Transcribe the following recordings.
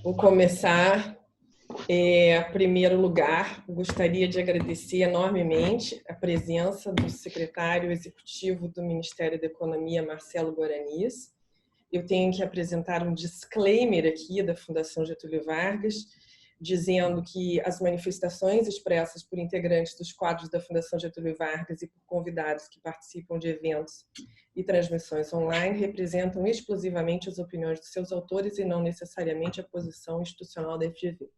Vou começar. Em primeiro lugar, gostaria de agradecer enormemente a presença do secretário executivo do Ministério da Economia, Marcelo Guaranis. Eu tenho que apresentar um disclaimer aqui da Fundação Getúlio Vargas, dizendo que as manifestações expressas por integrantes dos quadros da Fundação Getúlio Vargas e por convidados que participam de eventos e transmissões online representam exclusivamente as opiniões dos seus autores e não necessariamente a posição institucional da FGV.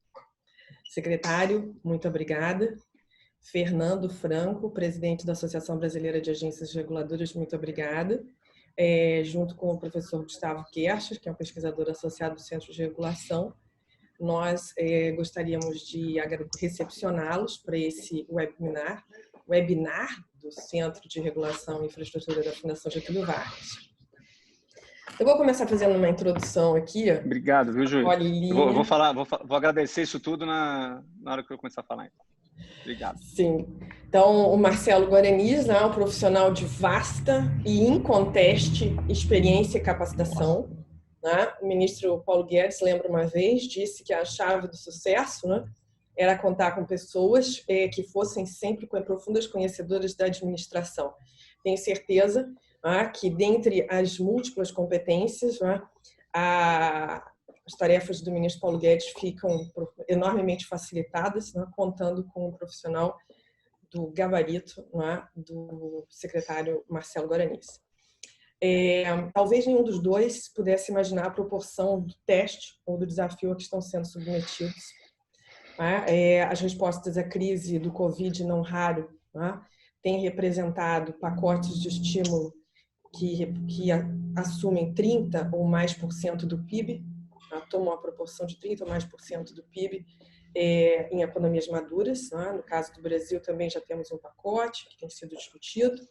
Secretário, muito obrigada. Fernando Franco, presidente da Associação Brasileira de Agências Reguladoras, muito obrigada. Junto com o professor Gustavo Kercher, que é um pesquisador associado do Centro de Regulação, nós gostaríamos de recepcioná-los para esse webinar do Centro de Regulação e Infraestrutura da Fundação Getúlio Vargas. Eu vou começar fazendo uma introdução aqui. Obrigado, viu, Júlio? Vou agradecer isso tudo na hora que eu começar a falar. Obrigado. Sim. Então, o Marcelo Guaranis é um profissional de vasta e inconteste experiência e capacitação. Né? O ministro Paulo Guedes, lembra uma vez, disse que a chave do sucesso, né, era contar com pessoas que fossem sempre profundas conhecedoras da administração. Tenho certeza que, dentre as múltiplas competências, as tarefas do ministro Paulo Guedes ficam enormemente facilitadas, contando com um profissional do gabarito do secretário Marcelo Guaranis. Talvez nenhum dos dois pudesse imaginar a proporção do teste ou do desafio a que estão sendo submetidos. As respostas à crise do Covid, não raro, têm representado pacotes de estímulo que assumem 30% ou mais do PIB, tomam a proporção de 30% ou mais do PIB em economias maduras. No caso do Brasil, também já temos um pacote que tem sido discutido.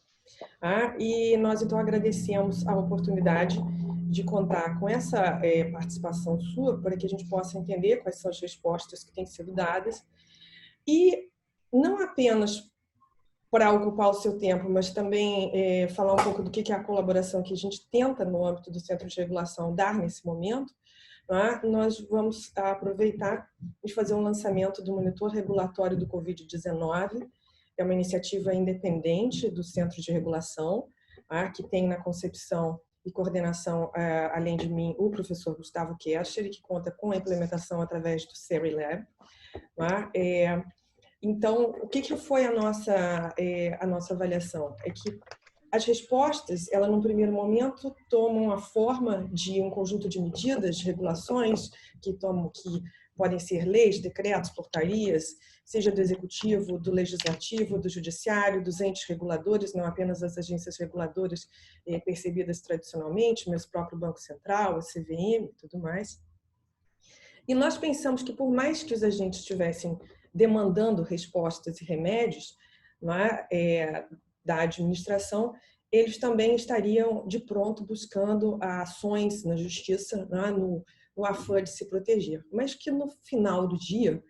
E nós, então, agradecemos a oportunidade de contar com essa participação sua para que a gente possa entender quais são as respostas que têm sido dadas e não apenas para ocupar o seu tempo, mas também falar um pouco do que é a colaboração que a gente tenta, no âmbito do Centro de Regulação, dar nesse momento. Nós vamos aproveitar e fazer um lançamento do monitor regulatório do Covid-19, é uma iniciativa independente do Centro de Regulação, que tem na concepção e coordenação, além de mim, o professor Gustavo Kercher, que conta com a implementação através do CERI-Lab. Então, o que foi a nossa avaliação? É que as respostas, elas, num primeiro momento, tomam a forma de um conjunto de medidas, regulações, que podem ser leis, decretos, portarias, seja do Executivo, do Legislativo, do Judiciário, dos entes reguladores, não apenas as agências reguladoras percebidas tradicionalmente, mas o próprio Banco Central, a CVM e tudo mais. E nós pensamos que, por mais que os agentes estivessem demandando respostas e remédios da administração, eles também estariam de pronto buscando ações na justiça, no afã de se proteger. Mas que no final do dia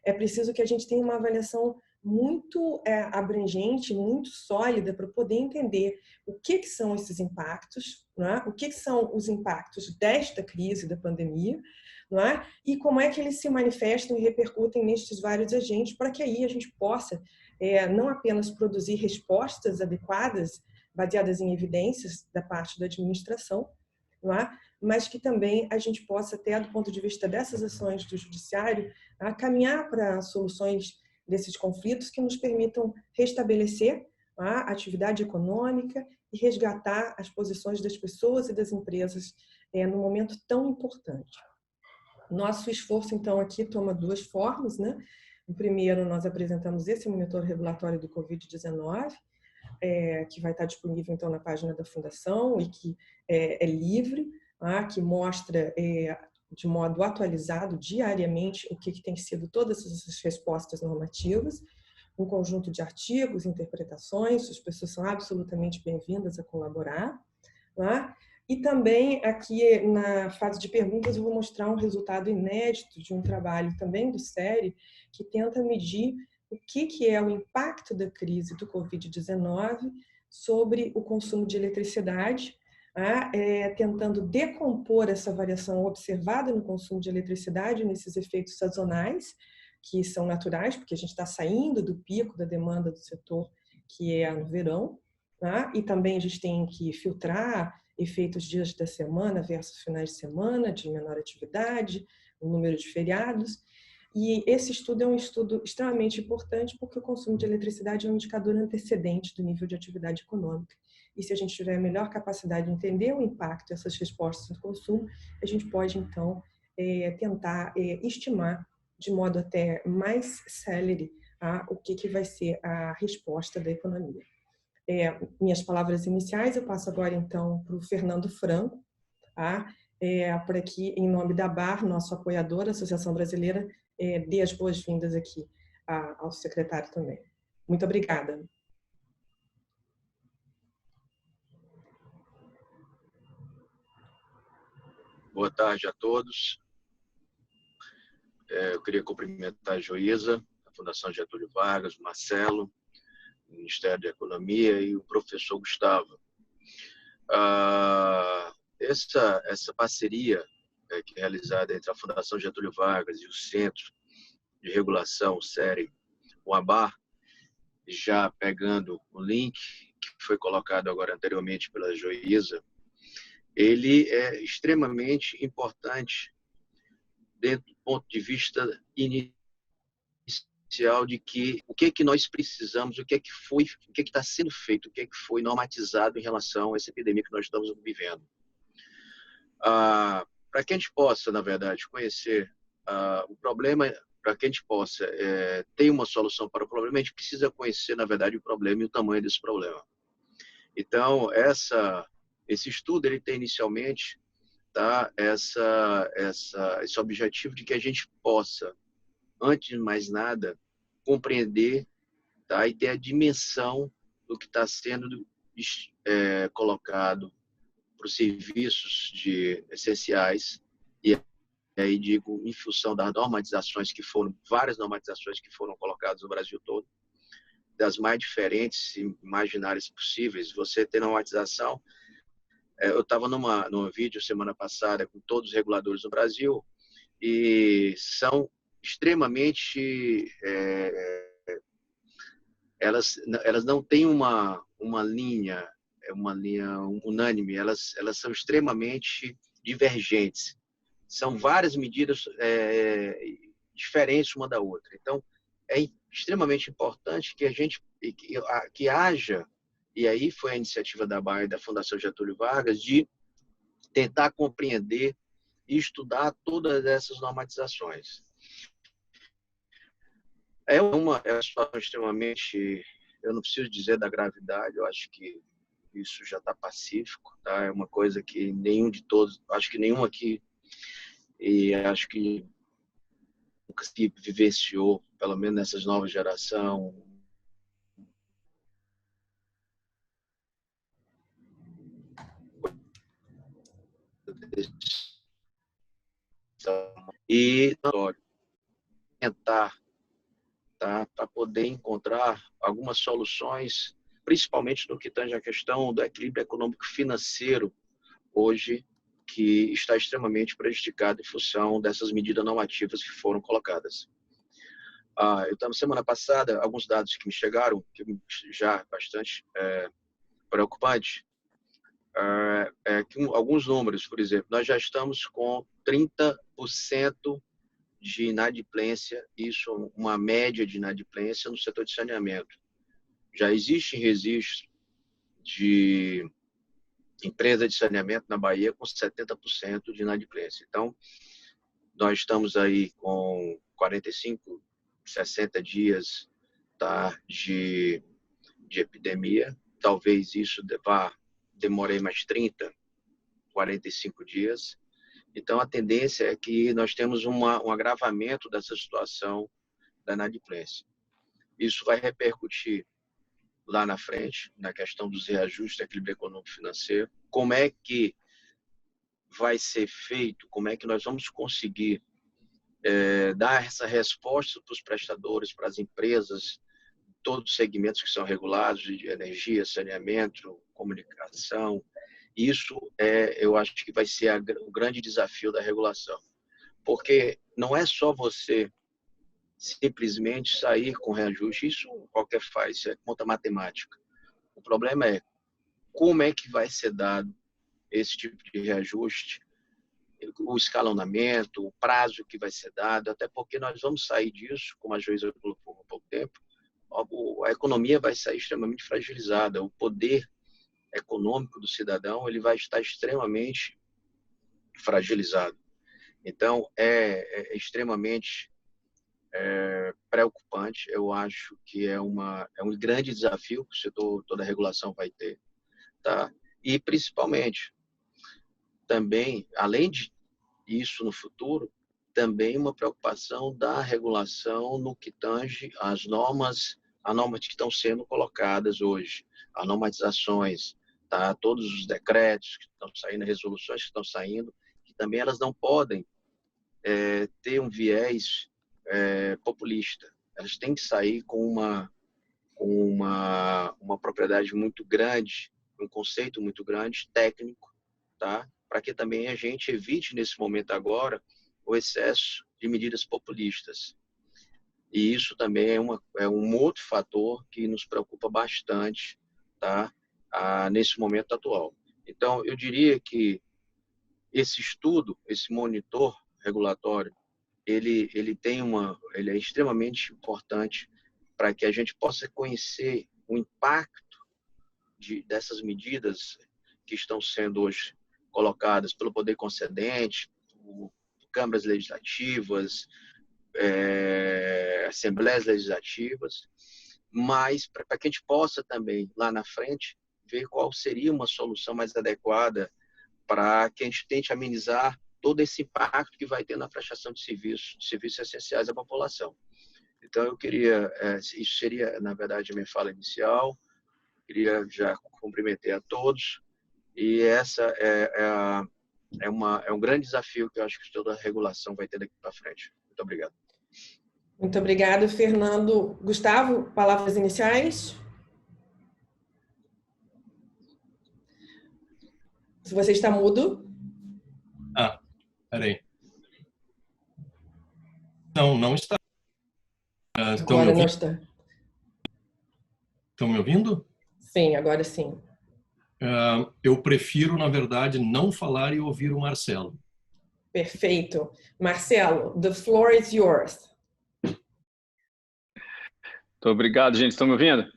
é preciso que a gente tenha uma avaliação muito abrangente, muito sólida, para poder entender o que são esses impactos, o que são os impactos desta crise da pandemia, e como é que eles se manifestam e repercutem nestes vários agentes, para que aí a gente possa não apenas produzir respostas adequadas, baseadas em evidências da parte da administração, mas que também a gente possa, até do ponto de vista dessas ações do judiciário, caminhar para soluções desses conflitos que nos permitam restabelecer a atividade econômica e resgatar as posições das pessoas e das empresas num momento tão importante. Nosso esforço, então, aqui toma duas formas, No primeiro, nós apresentamos esse monitor regulatório do Covid-19, que vai estar disponível, então, na página da Fundação e que é livre, que mostra de modo atualizado diariamente o que tem sido todas essas respostas normativas, um conjunto de artigos, interpretações, as pessoas são absolutamente bem-vindas a colaborar. E também aqui na fase de perguntas eu vou mostrar um resultado inédito de um trabalho também do CERI, que tenta medir o que é o impacto da crise do Covid-19 sobre o consumo de eletricidade, tentando decompor essa variação observada no consumo de eletricidade nesses efeitos sazonais, que são naturais, porque a gente está saindo do pico da demanda do setor, que é no verão, e também a gente tem que filtrar efeitos dias da semana versus finais de semana, de menor atividade, o número de feriados. E esse estudo é um estudo extremamente importante porque o consumo de eletricidade é um indicador antecedente do nível de atividade econômica. E se a gente tiver a melhor capacidade de entender o impacto dessas respostas no consumo, a gente pode, então, tentar estimar de modo até mais célere o que vai ser a resposta da economia. Minhas palavras iniciais, eu passo agora, então, para o Fernando Franco, por aqui, em nome da ABAR, nosso apoiador, a Associação Brasileira, dê as boas-vindas aqui ao secretário também. Muito obrigada. Boa tarde a todos. Eu queria cumprimentar a Joísa, a Fundação Getúlio Vargas, o Marcelo, o Ministério da Economia e o professor Gustavo. Essa parceria que é realizada entre a Fundação Getúlio Vargas e o Centro de Regulação, o CEREG, o ABAR, já pegando o link que foi colocado agora anteriormente pela Joísa, ele é extremamente importante dentro do ponto de vista inicial de que o que é que nós precisamos, o que é que está sendo feito, o que é que foi normatizado em relação a essa epidemia que nós estamos vivendo. Para que a gente possa, na verdade, conhecer o problema, para que a gente possa ter uma solução para o problema, a gente precisa conhecer, na verdade, o problema e o tamanho desse problema. Então, esse estudo ele tem inicialmente esse objetivo de que a gente possa, antes de mais nada, compreender e ter a dimensão do que está sendo colocado para os serviços essenciais, e aí digo em função das normatizações várias normatizações que foram colocadas no Brasil todo, das mais diferentes e imaginárias possíveis. Você ter normatização, eu estava num vídeo semana passada com todos os reguladores do Brasil e são extremamente elas não têm uma linha unânime, elas são extremamente divergentes. São várias medidas diferentes uma da outra. Então, é extremamente importante que a gente que haja, e aí foi a iniciativa da ABAR e da Fundação Getúlio Vargas, de tentar compreender e estudar todas essas normatizações. É uma situação extremamente, eu não preciso dizer da gravidade, eu acho que isso já está pacífico, tá? É uma coisa que acho que nenhum aqui, e acho que nunca se vivenciou, pelo menos nessas novas gerações, e tentar, para poder encontrar algumas soluções, principalmente no que tange a questão do equilíbrio econômico-financeiro hoje, que está extremamente prejudicado em função dessas medidas normativas que foram colocadas. Eu estava semana passada, alguns dados que me chegaram, que já bastante preocupante, alguns números, por exemplo, nós já estamos com 30% de inadimplência, isso uma média de inadimplência no setor de saneamento. Já existe registro de empresa de saneamento na Bahia com 70% de inadimplência. Então, nós estamos aí com 45, 60 dias de epidemia. Talvez isso demore mais 30, 45 dias. Então, a tendência é que nós temos um agravamento dessa situação da inadimplência. Isso vai repercutir lá na frente, na questão dos reajustes do equilíbrio econômico-financeiro. Como é que vai ser feito, como é que nós vamos conseguir dar essa resposta para os prestadores, para as empresas, todos os segmentos que são regulados, de energia, saneamento, comunicação Isso eu acho que vai ser o grande desafio da regulação. Porque não é só você simplesmente sair com reajuste, isso qualquer faz, isso é conta matemática. O problema é como é que vai ser dado esse tipo de reajuste, o escalonamento, o prazo que vai ser dado, até porque nós vamos sair disso, como a Joísa colocou há pouco tempo, a economia vai sair extremamente fragilizada, o poder econômico do cidadão ele vai estar extremamente fragilizado. Então, é extremamente preocupante. Eu acho que é um grande desafio que o setor, toda a regulação vai ter. Tá? E, principalmente, também, além de isso no futuro, também uma preocupação da regulação no que tange às normas que estão sendo colocadas hoje, as normatizações, tá? Todos os decretos que estão saindo, resoluções que estão saindo, que também elas não podem ter um viés populista. Elas têm que sair com uma propriedade muito grande, um conceito muito grande, técnico, tá? Para que também a gente evite, nesse momento agora, o excesso de medidas populistas. E isso também é um outro fator que nos preocupa bastante, tá? Nesse momento atual. Então, eu diria que esse estudo, esse monitor regulatório, ele é extremamente importante para que a gente possa conhecer o impacto dessas medidas que estão sendo hoje colocadas pelo poder concedente, câmaras legislativas, assembleias legislativas, mas para que a gente possa também, lá na frente, ver qual seria uma solução mais adequada para que a gente tente amenizar todo esse impacto que vai ter na prestação de serviços essenciais à população. Então, eu queria, isso seria, na verdade, a minha fala inicial, queria já cumprimentar a todos, e essa é um grande desafio que eu acho que toda a regulação vai ter daqui para frente. Muito obrigado. Muito obrigado, Fernando. Gustavo, palavras iniciais? Se você está mudo. Peraí. Não está. Agora não está. Estão me ouvindo? Sim, agora sim. Eu prefiro, na verdade, não falar e ouvir o Marcelo. Perfeito. Marcelo, the floor is yours. Muito obrigado, gente. Estão me ouvindo?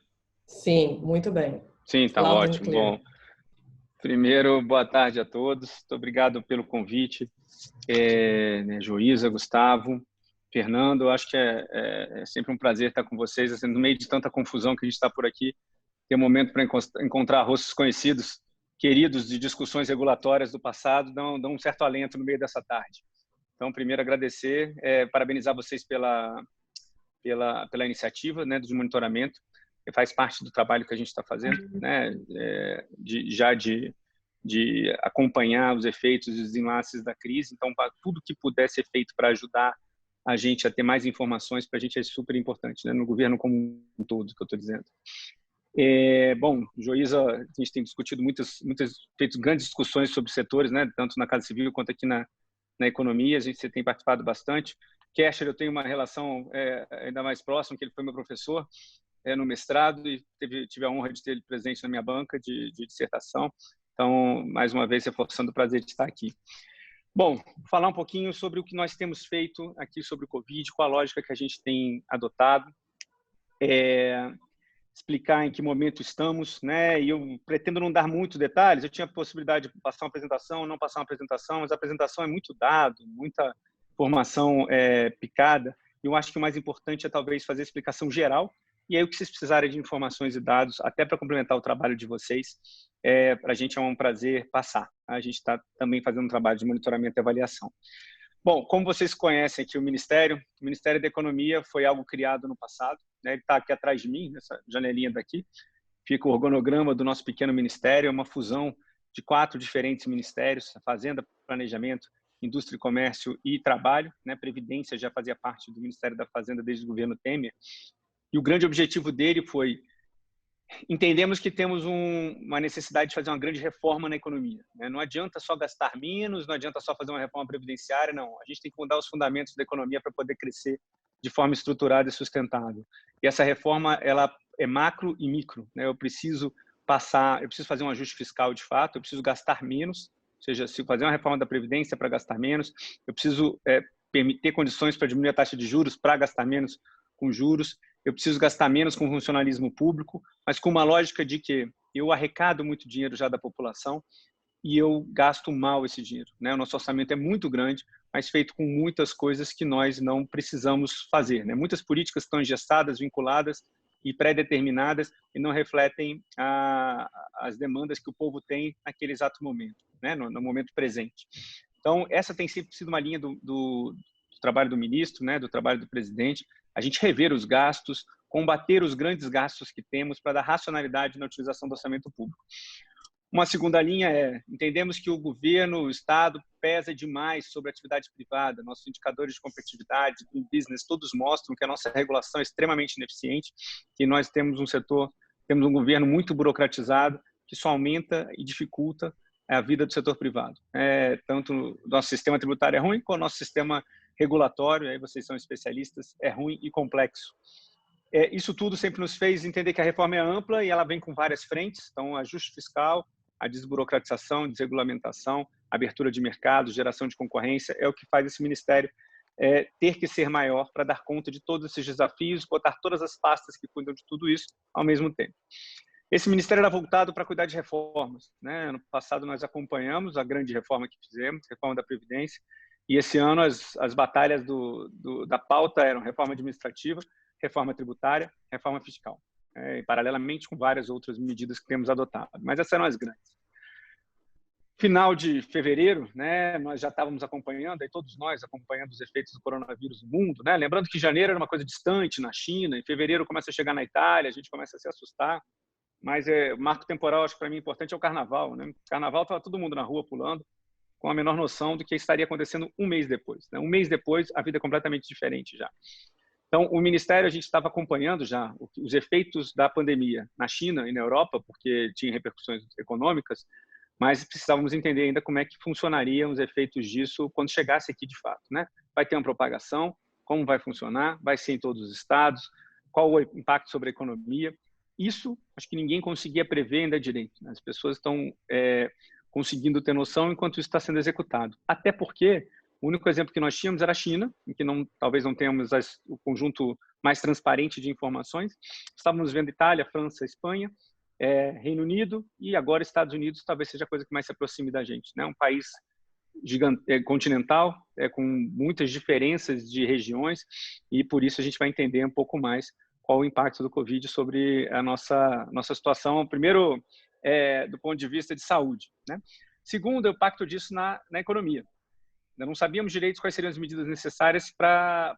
Sim, muito bem. Sim, está ótimo. Bom, primeiro, boa tarde a todos. Muito obrigado pelo convite. Joísa, Gustavo, Fernando, eu acho que é sempre um prazer estar com vocês. Assim, no meio de tanta confusão que a gente está por aqui, ter um momento para encontrar rostos conhecidos, queridos de discussões regulatórias do passado, dão um certo alento no meio dessa tarde. Então, primeiro, agradecer, parabenizar vocês pela iniciativa, né, de monitoramento, que faz parte do trabalho que a gente está fazendo, né, de acompanhar os efeitos e os desenlaces da crise. Então, tudo que puder ser feito para ajudar a gente a ter mais informações, para a gente é super importante, né, no governo como um todo, que eu estou dizendo. Bom, Joísa, a gente tem discutido feito grandes discussões sobre setores, né, tanto na Casa Civil quanto aqui na economia, você tem participado bastante. Kesher, eu tenho uma relação ainda mais próxima, que ele foi meu professor no mestrado e tive a honra de ter ele presente na minha banca de dissertação. Então, mais uma vez, reforçando o prazer de estar aqui. Bom, falar um pouquinho sobre o que nós temos feito aqui sobre o Covid, qual a lógica que a gente tem adotado, explicar em que momento estamos, né? E eu pretendo não dar muitos detalhes. Eu tinha a possibilidade de passar uma apresentação, não passar uma apresentação, mas a apresentação é muito dado, muita informação picada. E eu acho que o mais importante é talvez fazer a explicação geral. E aí, o que vocês precisarem de informações e dados, até para complementar o trabalho de vocês, para a gente é um prazer passar. A gente está também fazendo um trabalho de monitoramento e avaliação. Bom, como vocês conhecem aqui o Ministério da Economia foi algo criado no passado, né? Ele está aqui atrás de mim, nessa janelinha daqui. Fica o organograma do nosso pequeno ministério, é uma fusão de 4 diferentes ministérios: Fazenda, Planejamento, Indústria e Comércio e Trabalho, né? Previdência já fazia parte do Ministério da Fazenda desde o governo Temer. E o grande objetivo dele foi entendemos que temos uma necessidade de fazer uma grande reforma na economia, né? Não adianta só gastar menos, não adianta só fazer uma reforma previdenciária, não. A gente tem que mudar os fundamentos da economia para poder crescer de forma estruturada e sustentável. E essa reforma, ela é macro e micro, né? Eu preciso fazer um ajuste fiscal de fato, eu preciso gastar menos, ou seja, se fazer uma reforma da Previdência para gastar menos, eu preciso ter condições para diminuir a taxa de juros para gastar menos com juros, eu preciso gastar menos com funcionalismo público, mas com uma lógica de que eu arrecado muito dinheiro já da população e eu gasto mal esse dinheiro, né? O nosso orçamento é muito grande, mas feito com muitas coisas que nós não precisamos fazer, né? Muitas políticas estão engessadas, vinculadas e pré-determinadas e não refletem as demandas que o povo tem naquele exato momento, né? No momento presente. Então, essa tem sempre sido uma linha do trabalho do ministro, né? Do trabalho do presidente, a gente rever os gastos, combater os grandes gastos que temos para dar racionalidade na utilização do orçamento público. Uma segunda linha entendemos que o governo, o Estado, pesa demais sobre a atividade privada. Nossos indicadores de competitividade, do business, todos mostram que a nossa regulação é extremamente ineficiente, que nós temos temos um governo muito burocratizado, que só aumenta e dificulta a vida do setor privado. Tanto o nosso sistema tributário é ruim, como o nosso sistema regulatório, aí vocês são especialistas, é ruim e complexo. Isso tudo sempre nos fez entender que a reforma é ampla e ela vem com várias frentes, então ajuste fiscal, a desburocratização, desregulamentação, abertura de mercado, geração de concorrência, é o que faz esse ministério ter que ser maior para dar conta de todos esses desafios, botar todas as pastas que cuidam de tudo isso ao mesmo tempo. Esse ministério era voltado para cuidar de reformas, né? Ano passado nós acompanhamos a grande reforma que fizemos, reforma da Previdência, e esse ano as batalhas da pauta eram reforma administrativa, reforma tributária, reforma fiscal, paralelamente com várias outras medidas que temos adotado. Mas essas eram as grandes. Final de fevereiro, né, nós já estávamos acompanhando, aí todos nós acompanhando os efeitos do coronavírus no mundo, né? Lembrando que janeiro era uma coisa distante na China, em fevereiro começa a chegar na Itália, a gente começa a se assustar, mas o marco temporal, acho que para mim importante é o carnaval, né? Carnaval estava todo mundo na rua pulando, com a menor noção do que estaria acontecendo um mês depois, né? Um mês depois, a vida é completamente diferente já. Então, o Ministério, a gente estava acompanhando já os efeitos da pandemia na China e na Europa, porque tinha repercussões econômicas, mas precisávamos entender ainda como é que funcionariam os efeitos disso quando chegasse aqui de fato, né? Vai ter uma propagação, como vai funcionar, vai ser em todos os estados, qual o impacto sobre a economia. Isso, acho que ninguém conseguia prever ainda direito, né? As pessoas estão conseguindo ter noção enquanto isso está sendo executado. Até porque o único exemplo que nós tínhamos era a China, em que talvez não tenhamos o conjunto mais transparente de informações. Estávamos vendo Itália, França, Espanha, Reino Unido e agora Estados Unidos, talvez seja a coisa que mais se aproxime da gente, né? Um país continental, com muitas diferenças de regiões e por isso a gente vai entender um pouco mais qual o impacto do Covid sobre a nossa situação. Primeiro, do ponto de vista de saúde, né? Segundo, o impacto disso na economia. Ainda não sabíamos direito quais seriam as medidas necessárias para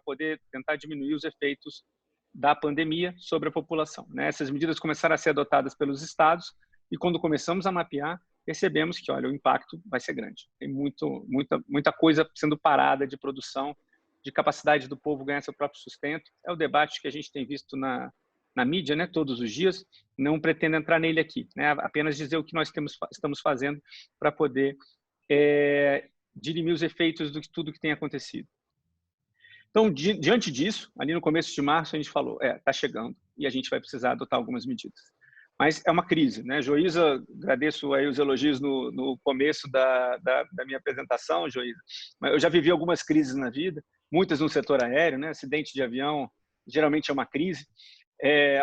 poder tentar diminuir os efeitos da pandemia sobre a população, né? Essas medidas começaram a ser adotadas pelos estados e quando começamos a mapear, percebemos que, olha, o impacto vai ser grande. Tem muita coisa sendo parada de produção, de capacidade do povo ganhar seu próprio sustento. É o debate que a gente tem visto na mídia, né, todos os dias. Não pretendo entrar nele aqui, né? Apenas dizer o que nós estamos fazendo para poder dirimir os efeitos de tudo que tem acontecido. Então, diante disso, ali no começo de março, a gente falou, está chegando e a gente vai precisar adotar algumas medidas. Mas é uma crise, né? Joísa, agradeço aí os elogios no começo da minha apresentação, Joísa. Mas eu já vivi algumas crises na vida, muitas no setor aéreo, né? Acidente de avião geralmente é uma crise.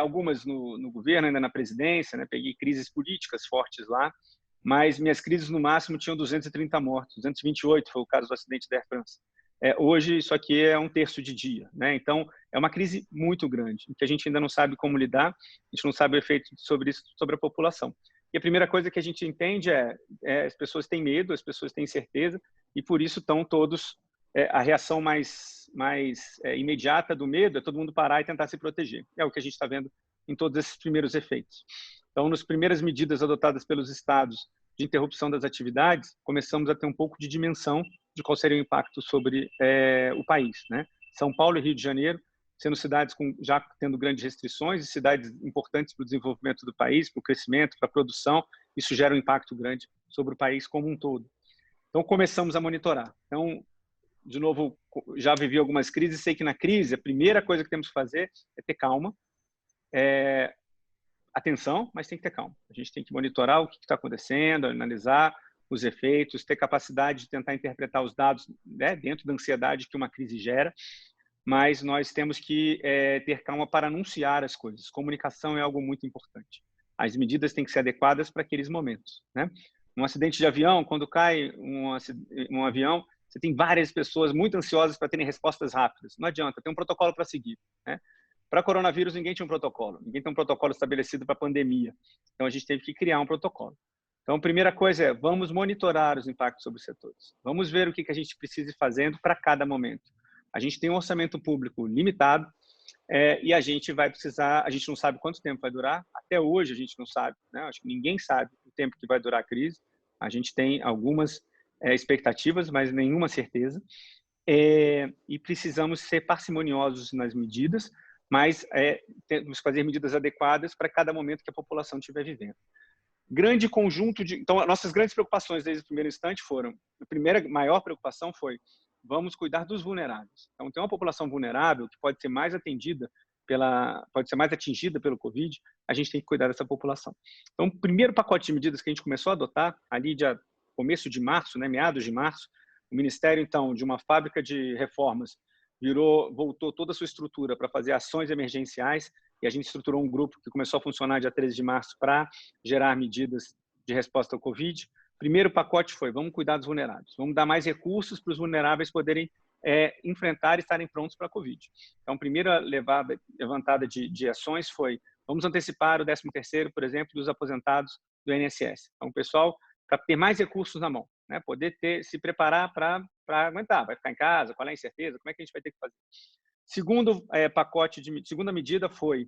Algumas no governo, ainda na presidência, né? Peguei crises políticas fortes lá, mas minhas crises no máximo tinham 230 mortos, 228 foi o caso do acidente da Air France. Hoje isso aqui é um terço de dia, né? Então é uma crise muito grande, que a gente ainda não sabe como lidar, a gente não sabe o efeito sobre isso sobre a população. E a primeira coisa que a gente entende as pessoas têm medo, as pessoas têm incerteza e por isso estão todos a reação mais imediata do medo é todo mundo parar e tentar se proteger. É o que a gente está vendo em todos esses primeiros efeitos. Então, nas primeiras medidas adotadas pelos estados de interrupção das atividades, começamos a ter um pouco de dimensão de qual seria o impacto sobre o país, né? São Paulo e Rio de Janeiro sendo cidades já tendo grandes restrições e cidades importantes para o desenvolvimento do país, para o crescimento, para a produção. Isso gera um impacto grande sobre o país como um todo. Então, começamos a monitorar. Então, de novo, já vivi algumas crises, sei que na crise a primeira coisa que temos que fazer é ter calma, atenção, mas tem que ter calma. A gente tem que monitorar o que está acontecendo, analisar os efeitos, ter capacidade de tentar interpretar os dados, né, dentro da ansiedade que uma crise gera, mas nós temos que ter calma para anunciar as coisas. Comunicação é algo muito importante. As medidas têm que ser adequadas para aqueles momentos, né? Um acidente de avião, quando cai um avião, você tem várias pessoas muito ansiosas para terem respostas rápidas. Não adianta, tem um protocolo para seguir, né? Para coronavírus, ninguém tinha um protocolo. Ninguém tem um protocolo estabelecido para a pandemia. Então, a gente teve que criar um protocolo. Então, a primeira coisa é, vamos monitorar os impactos sobre os setores. Vamos ver o que a gente precisa ir fazendo para cada momento. A gente tem um orçamento público limitado e a gente vai precisar, a gente não sabe quanto tempo vai durar. Até hoje, a gente não sabe, né? Acho que ninguém sabe o tempo que vai durar a crise. A gente tem algumas expectativas, mas nenhuma certeza. E precisamos ser parcimoniosos nas medidas, mas temos que fazer medidas adequadas para cada momento que a população estiver vivendo. Grande conjunto de... Então, nossas grandes preocupações desde o primeiro instante foram... A primeira maior preocupação foi vamos cuidar dos vulneráveis. Então, tem uma população vulnerável que pode ser mais atendida pode ser mais atingida pelo Covid, a gente tem que cuidar dessa população. Então, o primeiro pacote de medidas que a gente começou a adotar, ali de começo de março, né, meados de março, o Ministério, então, de uma fábrica de reformas, voltou toda a sua estrutura para fazer ações emergenciais e a gente estruturou um grupo que começou a funcionar dia 13 de março para gerar medidas de resposta ao Covid. Primeiro pacote foi, vamos cuidar dos vulneráveis, vamos dar mais recursos para os vulneráveis poderem enfrentar e estarem prontos para a Covid. Então, a primeira levantada de ações foi, vamos antecipar o 13º, por exemplo, dos aposentados do INSS. Então, o pessoal, para ter mais recursos na mão, né, poder se preparar para aguentar, vai ficar em casa, qual é a incerteza, como é que a gente vai ter que fazer? Segunda medida foi,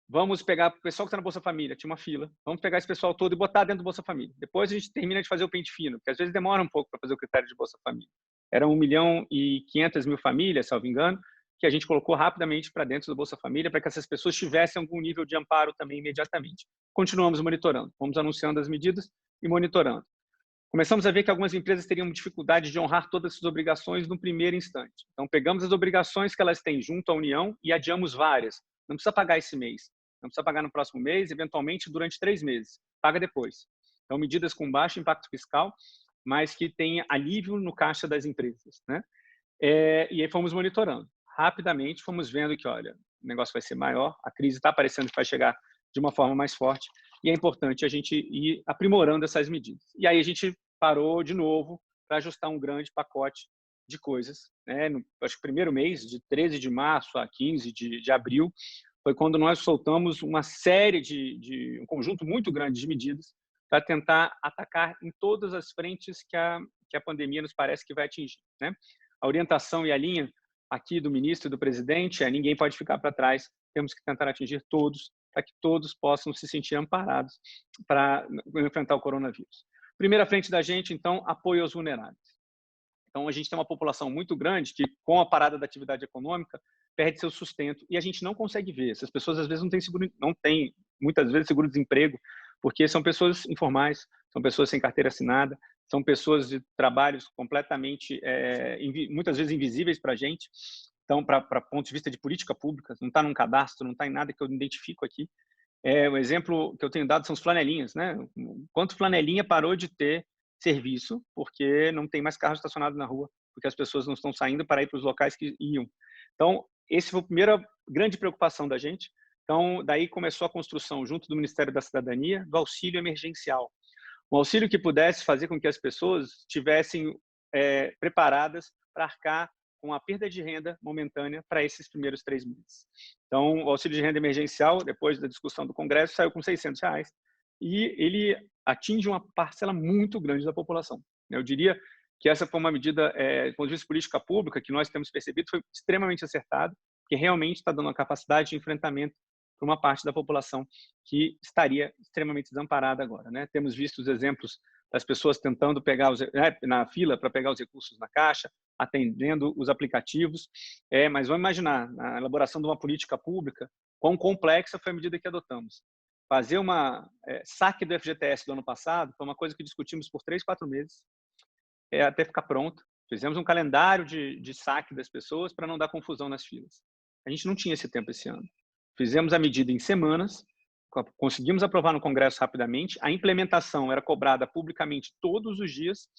vamos pegar o pessoal que está na Bolsa Família, tinha uma fila, vamos pegar esse pessoal todo e botar dentro do Bolsa Família. Depois a gente termina de fazer o pente fino, porque às vezes demora um pouco para fazer o critério de Bolsa Família. Eram 1.500.000 famílias, salvo engano, que a gente colocou rapidamente para dentro do Bolsa Família para que essas pessoas tivessem algum nível de amparo também imediatamente. Continuamos monitorando, vamos anunciando as medidas e monitorando. Começamos a ver que algumas empresas teriam dificuldade de honrar todas essas obrigações no primeiro instante. Então, pegamos as obrigações que elas têm junto à União e adiamos várias. Não precisa pagar esse mês, não precisa pagar no próximo mês, eventualmente durante 3 meses. Paga depois. Então, medidas com baixo impacto fiscal, mas que tenha alívio no caixa das empresas, né? E aí fomos monitorando. Rapidamente fomos vendo que, olha, o negócio vai ser maior, a crise está parecendo que vai chegar de uma forma mais forte e é importante a gente ir aprimorando essas medidas. E aí a gente parou de novo para ajustar um grande pacote de coisas, né? Acho que o primeiro mês, de 13 de março a 15 de abril, foi quando nós soltamos uma série um conjunto muito grande de medidas para tentar atacar em todas as frentes que a pandemia nos parece que vai atingir, né? A orientação e a linha aqui do ministro e do presidente ninguém pode ficar para trás, temos que tentar atingir todos, para que todos possam se sentir amparados para enfrentar o coronavírus. Primeira frente da gente, então, apoio aos vulneráveis. Então, a gente tem uma população muito grande que, com a parada da atividade econômica, perde seu sustento e a gente não consegue ver. Essas pessoas, às vezes, não têm muitas vezes, seguro-desemprego, porque são pessoas informais, são pessoas sem carteira assinada, são pessoas de trabalhos completamente, muitas vezes, invisíveis para a gente. Então, para ponto de vista de política pública, não está num cadastro, não está em nada que eu identifico aqui. O exemplo que eu tenho dado são os flanelinhas, né? Quanto flanelinha parou de ter serviço porque não tem mais carro estacionado na rua, porque as pessoas não estão saindo para ir para os locais que iam. Então, essa foi a primeira grande preocupação da gente. Então, daí começou a construção, junto do Ministério da Cidadania, do auxílio emergencial. Um auxílio que pudesse fazer com que as pessoas estivessem preparadas para arcar com a perda de renda momentânea para esses primeiros 3 meses. Então, o auxílio de renda emergencial, depois da discussão do Congresso, saiu com R$600 e ele atinge uma parcela muito grande da população. Eu diria que essa foi uma medida, do ponto de vista de política pública, que nós temos percebido foi extremamente acertada, que realmente está dando uma capacidade de enfrentamento para uma parte da população que estaria extremamente desamparada agora, né? Temos visto os exemplos das pessoas tentando pegar na fila para pegar os recursos na Caixa, atendendo os aplicativos. Mas vamos imaginar, na elaboração de uma política pública, quão complexa foi a medida que adotamos. Fazer saque do FGTS do ano passado foi uma coisa que discutimos por 3, 4 meses, até ficar pronto. Fizemos um calendário de saque das pessoas para não dar confusão nas filas. A gente não tinha esse tempo esse ano. Fizemos a medida em semanas, conseguimos aprovar no Congresso rapidamente, a implementação era cobrada publicamente todos os dias,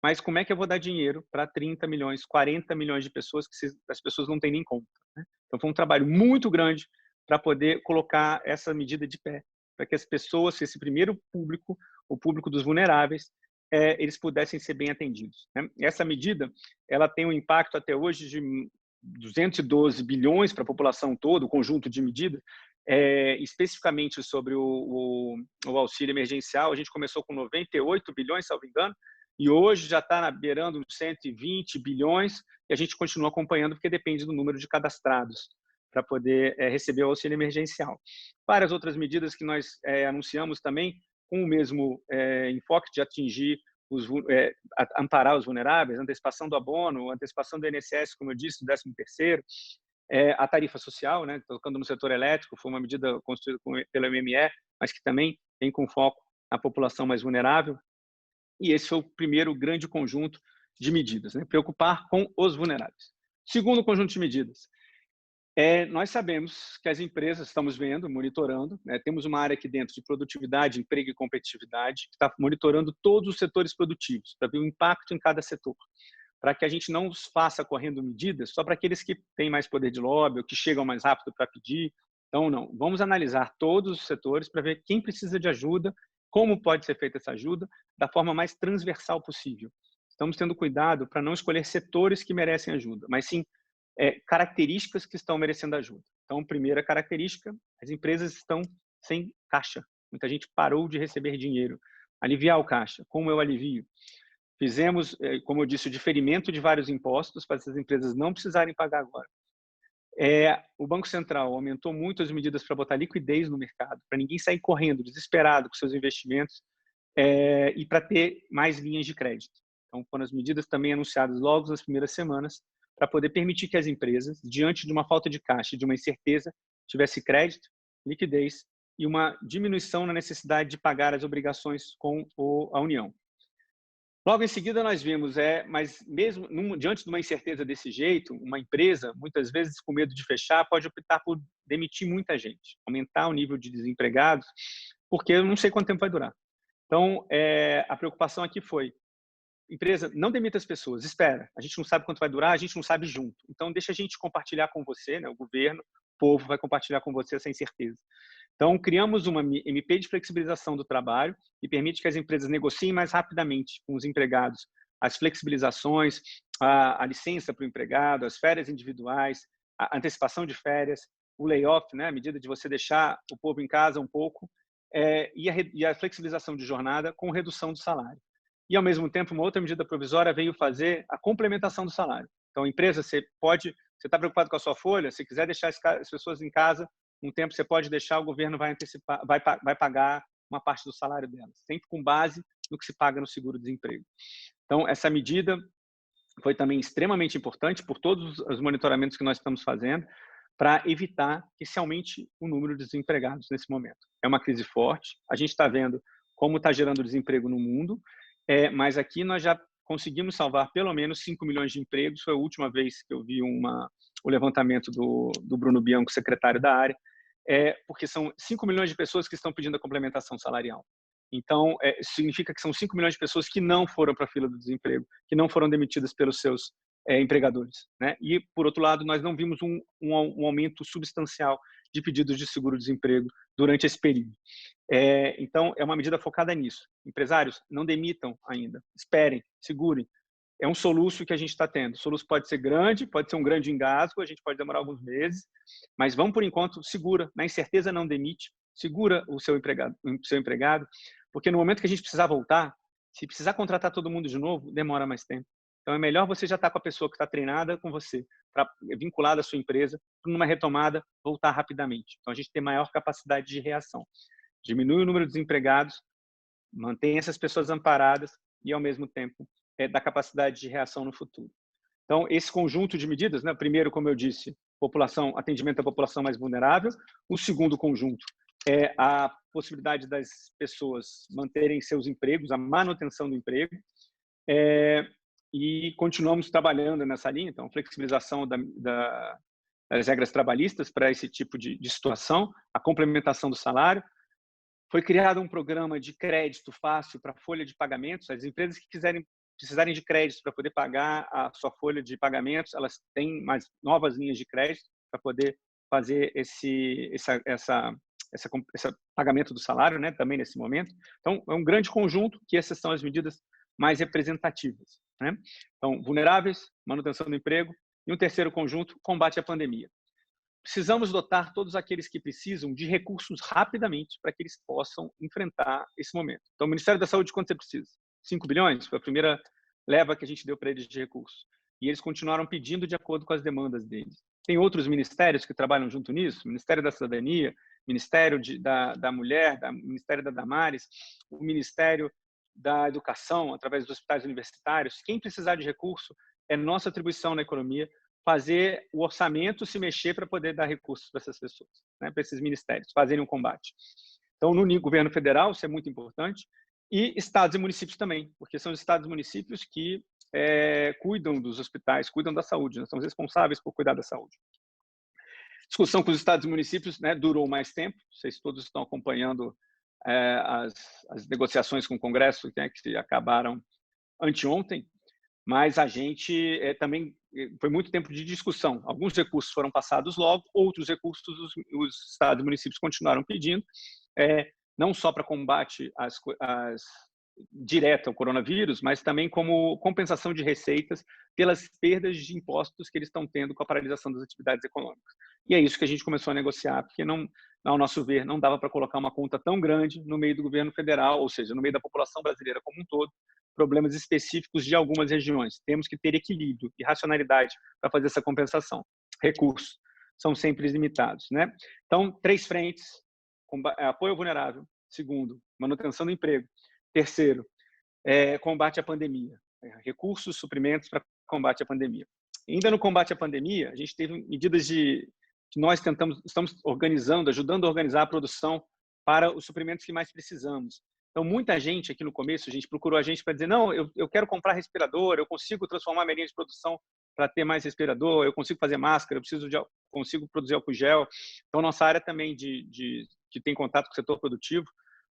mas como é que eu vou dar dinheiro para 30 milhões, 40 milhões de pessoas que as pessoas não têm nem conta, né? Então foi um trabalho muito grande para poder colocar essa medida de pé, para que as pessoas, esse primeiro público, o público dos vulneráveis, eles pudessem ser bem atendidos, né? Essa medida, ela tem um impacto até hoje de 212 bilhões para a população toda, o conjunto de medidas, especificamente sobre o auxílio emergencial. A gente começou com 98 bilhões, salvo engano, e hoje já está beirando 120 bilhões, e a gente continua acompanhando, porque depende do número de cadastrados para poder receber o auxílio emergencial. Várias outras medidas que nós anunciamos também, com o mesmo enfoque de atingir amparar os vulneráveis, antecipação do abono, antecipação do INSS, como eu disse, do 13º, a tarifa social, né, tocando no setor elétrico, foi uma medida construída pela MME, mas que também tem com foco na população mais vulnerável. E esse foi o primeiro grande conjunto de medidas, né, preocupar com os vulneráveis. Segundo conjunto de medidas, nós sabemos que as empresas, estamos vendo, monitorando, né, temos uma área aqui dentro de produtividade, emprego e competitividade, que está monitorando todos os setores produtivos, para ver o impacto em cada setor, para que a gente não faça correndo medidas só para aqueles que têm mais poder de lobby ou que chegam mais rápido para pedir. Então, não, vamos analisar todos os setores para ver quem precisa de ajuda, como pode ser feita essa ajuda, da forma mais transversal possível. Estamos tendo cuidado para não escolher setores que merecem ajuda, mas sim características que estão merecendo ajuda. Então, primeira característica, as empresas estão sem caixa. Muita gente parou de receber dinheiro. Aliviar o caixa. Como eu alivio? Fizemos, como eu disse, o diferimento de vários impostos para essas empresas não precisarem pagar agora. O Banco Central aumentou muito as medidas para botar liquidez no mercado, para ninguém sair correndo, desesperado com seus investimentos, e para ter mais linhas de crédito. Então, foram as medidas também anunciadas logo nas primeiras semanas, para poder permitir que as empresas, diante de uma falta de caixa, de uma incerteza, tivesse crédito, liquidez e uma diminuição na necessidade de pagar as obrigações com a União. Logo em seguida, nós vimos, mas mesmo diante de uma incerteza desse jeito, uma empresa, muitas vezes com medo de fechar, pode optar por demitir muita gente, aumentar o nível de desempregados, porque eu não sei quanto tempo vai durar. Então, a preocupação aqui foi, empresa, não demita as pessoas, espera. A gente não sabe quanto vai durar, a gente não sabe junto. Então, deixa a gente compartilhar com você, né? O governo, o povo vai compartilhar com você essa incerteza. Então, criamos uma MP de flexibilização do trabalho que permite que as empresas negociem mais rapidamente com os empregados as flexibilizações, a licença para o empregado, as férias individuais, a antecipação de férias, o layoff, né? A medida de você deixar o povo em casa um pouco, e a flexibilização de jornada com redução do salário. E, ao mesmo tempo, uma outra medida provisória veio fazer a complementação do salário. Então, empresa, você está preocupado com a sua folha, se quiser deixar as pessoas em casa um tempo, você pode deixar, o governo vai antecipar, vai pagar uma parte do salário delas, sempre com base no que se paga no seguro-desemprego. Então, essa medida foi também extremamente importante por todos os monitoramentos que nós estamos fazendo para evitar que se aumente o número de desempregados nesse momento. É uma crise forte, a gente está vendo como está gerando desemprego no mundo, mas aqui nós já conseguimos salvar pelo menos 5 milhões de empregos. Foi a última vez que eu vi o levantamento do Bruno Bianco, secretário da área, porque são 5 milhões de pessoas que estão pedindo a complementação salarial. Então, isso significa que são 5 milhões de pessoas que não foram para a fila do desemprego, que não foram demitidas pelos seus empregadores, né? E, por outro lado, nós não vimos um aumento substancial de pedidos de seguro-desemprego durante esse período. Então, é uma medida focada nisso. Empresários, não demitam ainda. Esperem, segurem. É um soluço que a gente está tendo. O soluço pode ser grande, pode ser um grande engasgo, a gente pode demorar alguns meses, mas vamos, por enquanto, segura. Na incerteza, não demite. Segura o seu empregado, porque no momento que a gente precisar voltar, se precisar contratar todo mundo de novo, demora mais tempo. Então, é melhor você já estar com a pessoa que está treinada com você, vinculado à sua empresa, para numa retomada voltar rapidamente. Então, a gente tem maior capacidade de reação. Diminui o número de desempregados, mantém essas pessoas amparadas e, ao mesmo tempo, dá capacidade de reação no futuro. Então, esse conjunto de medidas, né? Primeiro, como eu disse, atendimento à população mais vulnerável. O segundo conjunto é a possibilidade das pessoas manterem seus empregos, a manutenção do emprego. E continuamos trabalhando nessa linha, então, flexibilização das regras trabalhistas para esse tipo de situação, a complementação do salário. Foi criado um programa de crédito fácil para folha de pagamentos. As empresas que precisarem de crédito para poder pagar a sua folha de pagamentos, elas têm mais novas linhas de crédito para poder fazer esse pagamento do salário, né, também nesse momento. Então, é um grande conjunto que essas são as medidas mais representativas, né? Então, vulneráveis, manutenção do emprego, e um terceiro conjunto, combate à pandemia. Precisamos dotar todos aqueles que precisam de recursos rapidamente para que eles possam enfrentar esse momento. Então, o Ministério da Saúde, quanto você precisa? 5 bilhões? Foi a primeira leva que a gente deu para eles de recursos. E eles continuaram pedindo de acordo com as demandas deles. Tem outros ministérios que trabalham junto nisso, Ministério da Cidadania, Ministério da Mulher, Ministério da Damares, o Ministério da Educação, através dos hospitais universitários. Quem precisar de recurso, é nossa atribuição na economia fazer o orçamento se mexer para poder dar recursos para essas pessoas, né, para esses ministérios, fazerem um combate. Então, no governo federal, isso é muito importante, e estados e municípios também, porque são os estados e municípios que cuidam dos hospitais, cuidam da saúde, né, são responsáveis por cuidar da saúde. Discussão com os estados e municípios, né, durou mais tempo, vocês todos estão acompanhando as negociações com o Congresso, né, que acabaram anteontem, mas a gente também foi muito tempo de discussão. Alguns recursos foram passados logo, outros recursos os estados e municípios continuaram pedindo, não só para combate direto ao coronavírus, mas também como compensação de receitas pelas perdas de impostos que eles estão tendo com a paralisação das atividades econômicas. E é isso que a gente começou a negociar, porque, ao nosso ver, não dava para colocar uma conta tão grande no meio do governo federal, ou seja, no meio da população brasileira como um todo, problemas específicos de algumas regiões. Temos que ter equilíbrio e racionalidade para fazer essa compensação. Recursos são sempre limitados, né? Então, 3 frentes: apoio ao vulnerável. Segundo, manutenção do emprego. Terceiro, combate à pandemia. Recursos, suprimentos para combate à pandemia. Ainda no combate à pandemia, a gente teve medidas que nós estamos organizando, ajudando a organizar a produção para os suprimentos que mais precisamos. Então, muita gente aqui no começo, a gente procurou a gente para dizer, não, eu quero comprar respirador, eu consigo transformar minha linha de produção para ter mais respirador, eu consigo fazer máscara, consigo produzir álcool gel. Então, nossa área também que tem contato com o setor produtivo,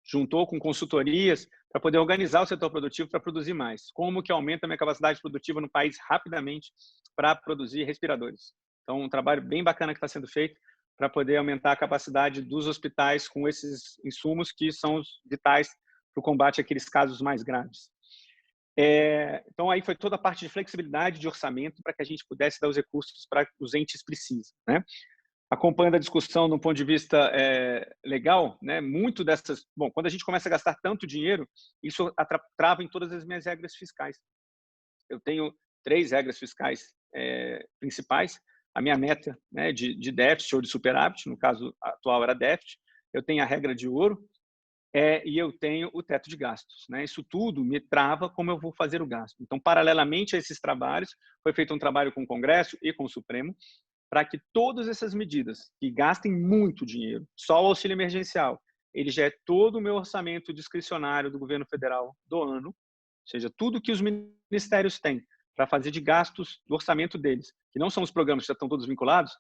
juntou com consultorias para poder organizar o setor produtivo para produzir mais. Como que aumenta a minha capacidade produtiva no país rapidamente para produzir respiradores. Então, um trabalho bem bacana que está sendo feito para poder aumentar a capacidade dos hospitais com esses insumos que são os vitais para o combate àqueles casos mais graves. Então, aí foi toda a parte de flexibilidade de orçamento para que a gente pudesse dar os recursos para que os entes precisam, né? Acompanhando a discussão do ponto de vista legal, né? Muito dessas... Bom, quando a gente começa a gastar tanto dinheiro, isso trava em todas as minhas regras fiscais. Eu tenho 3 regras fiscais principais. A minha meta, né, de déficit ou de superávit, no caso atual era déficit. Eu tenho a regra de ouro e eu tenho o teto de gastos, né? Isso tudo me trava como eu vou fazer o gasto. Então, paralelamente a esses trabalhos, foi feito um trabalho com o Congresso e com o Supremo, para que todas essas medidas que gastem muito dinheiro, só o auxílio emergencial, ele já é todo o meu orçamento discricionário do governo federal do ano, ou seja, tudo que os ministérios têm para fazer de gastos do orçamento deles, que não são os programas que já estão todos vinculados,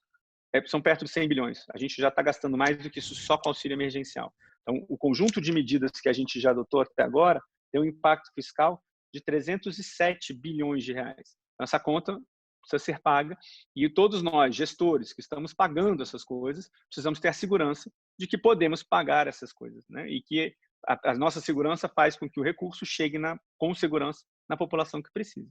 são perto de 100 bilhões. A gente já está gastando mais do que isso só com auxílio emergencial. Então, o conjunto de medidas que a gente já adotou até agora tem um impacto fiscal de 307 bilhões de reais. Essa conta precisa ser paga e todos nós, gestores, que estamos pagando essas coisas, precisamos ter a segurança de que podemos pagar essas coisas, né? E que a nossa segurança faz com que o recurso chegue com segurança na população que precisa.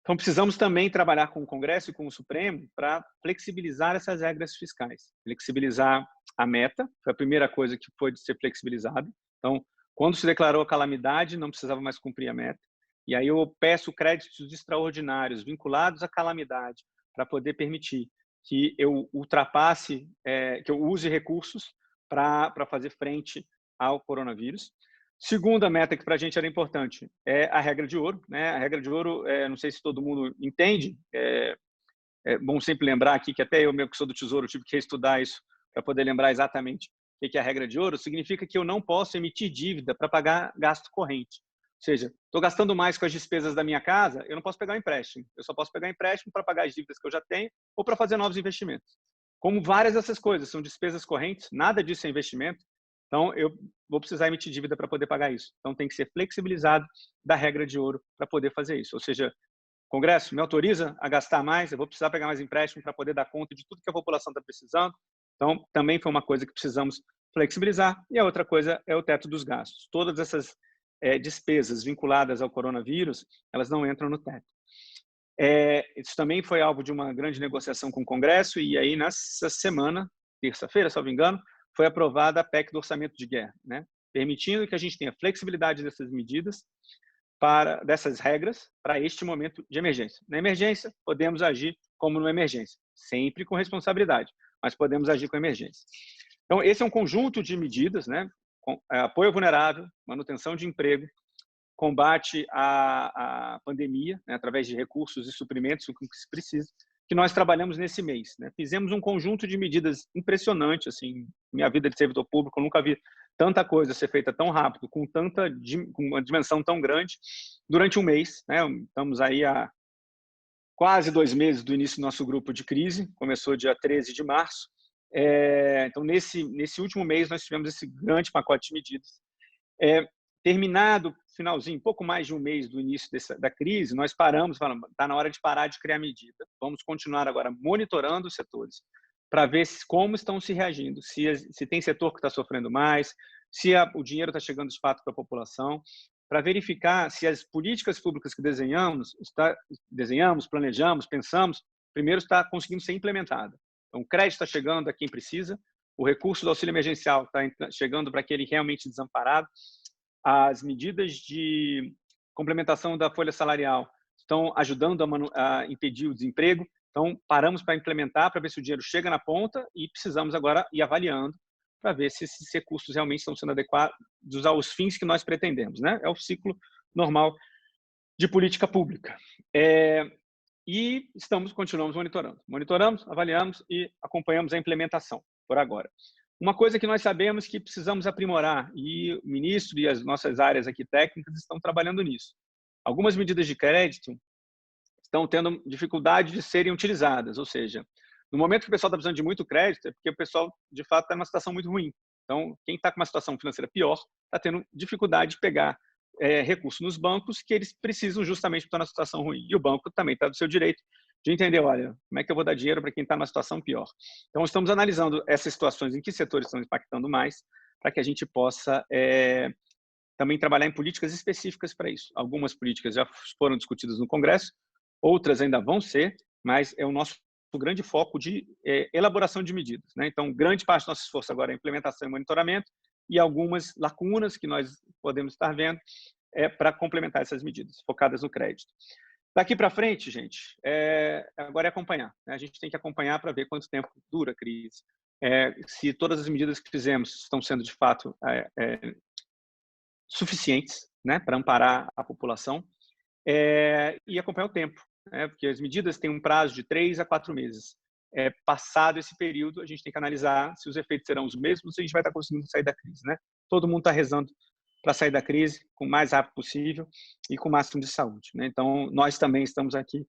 Então, precisamos também trabalhar com o Congresso e com o Supremo para flexibilizar essas regras fiscais. Flexibilizar a meta, foi a primeira coisa que foi de ser flexibilizada. Então, quando se declarou a calamidade, não precisava mais cumprir a meta. E aí eu peço créditos extraordinários vinculados à calamidade para poder permitir que eu ultrapasse, que eu use recursos para fazer frente ao coronavírus. Segunda meta que para a gente era importante é a regra de ouro, né? A regra de ouro, não sei se todo mundo entende, é bom sempre lembrar aqui que até eu mesmo que sou do Tesouro tive que estudar isso para poder lembrar exatamente o que é a regra de ouro. Significa que eu não posso emitir dívida para pagar gasto corrente. Ou seja, estou gastando mais com as despesas da minha casa, eu não posso pegar um empréstimo. Eu só posso pegar um empréstimo para pagar as dívidas que eu já tenho ou para fazer novos investimentos. Como várias dessas coisas são despesas correntes, nada disso é investimento, então eu vou precisar emitir dívida para poder pagar isso. Então tem que ser flexibilizado da regra de ouro para poder fazer isso. Ou seja, o Congresso me autoriza a gastar mais, eu vou precisar pegar mais empréstimo para poder dar conta de tudo que a população está precisando. Então também foi uma coisa que precisamos flexibilizar. E a outra coisa é o teto dos gastos. Todas essas despesas vinculadas ao coronavírus, elas não entram no teto. Isso também foi alvo de uma grande negociação com o Congresso, e aí nessa semana, terça-feira, se não me engano, foi aprovada a PEC do orçamento de guerra, né? Permitindo que a gente tenha flexibilidade dessas medidas, dessas regras, para este momento de emergência. Na emergência, podemos agir como numa emergência, sempre com responsabilidade, mas podemos agir com emergência. Então, esse é um conjunto de medidas, né? Apoio ao vulnerável, manutenção de emprego, combate à pandemia, né, através de recursos e suprimentos, o que se precisa, que nós trabalhamos nesse mês, né? Fizemos um conjunto de medidas impressionante, assim, minha vida de servidor público, eu nunca vi tanta coisa ser feita tão rápido, com uma dimensão tão grande, durante um mês, né? Estamos aí há quase 2 meses do início do nosso grupo de crise, começou dia 13 de março, então nesse último mês nós tivemos esse grande pacote de medidas. Terminado finalzinho, pouco mais de um mês do início da crise, nós paramos, falamos, está na hora de parar de criar medida. Vamos continuar agora monitorando os setores para ver como estão se reagindo, se tem setor que está sofrendo mais, se o dinheiro está chegando de fato para a população, para verificar se as políticas públicas que desenhamos, planejamos, pensamos, primeiro está conseguindo ser implementada. Então, o crédito está chegando a quem precisa, o recurso do auxílio emergencial está chegando para aquele realmente desamparado, as medidas de complementação da folha salarial estão ajudando a impedir o desemprego. Então, paramos para implementar, para ver se o dinheiro chega na ponta, e precisamos agora ir avaliando para ver se esses recursos realmente estão sendo adequados aos fins que nós pretendemos, né? É o ciclo normal de política pública. E continuamos monitorando. Monitoramos, avaliamos e acompanhamos a implementação, por agora. Uma coisa que nós sabemos que precisamos aprimorar, e o ministro e as nossas áreas aqui técnicas estão trabalhando nisso. Algumas medidas de crédito estão tendo dificuldade de serem utilizadas, ou seja, no momento que o pessoal está precisando de muito crédito, é porque o pessoal, de fato, está numa situação muito ruim. Então, quem está com uma situação financeira pior está tendo dificuldade de pegar recursos nos bancos que eles precisam justamente para estar na situação ruim. E o banco também está do seu direito de entender, olha, como é que eu vou dar dinheiro para quem está numa situação pior? Então, estamos analisando essas situações, em que setores estão impactando mais, para que a gente possa também trabalhar em políticas específicas para isso. Algumas políticas já foram discutidas no Congresso, outras ainda vão ser, mas é o nosso grande foco de elaboração de medidas, né? Então, grande parte do nosso esforço agora é implementação e monitoramento, e algumas lacunas que nós podemos estar vendo para complementar essas medidas, focadas no crédito. Daqui para frente, gente, agora é acompanhar, né? A gente tem que acompanhar para ver quanto tempo dura a crise, se todas as medidas que fizemos estão sendo, de fato, suficientes, né, para amparar a população, e acompanhar o tempo, né? Porque as medidas têm um prazo de 3 a 4 meses. Passado esse período, a gente tem que analisar se os efeitos serão os mesmos e a gente vai estar conseguindo sair da crise, né? Todo mundo está rezando para sair da crise com o mais rápido possível e com o máximo de saúde, né? Então, nós também estamos aqui,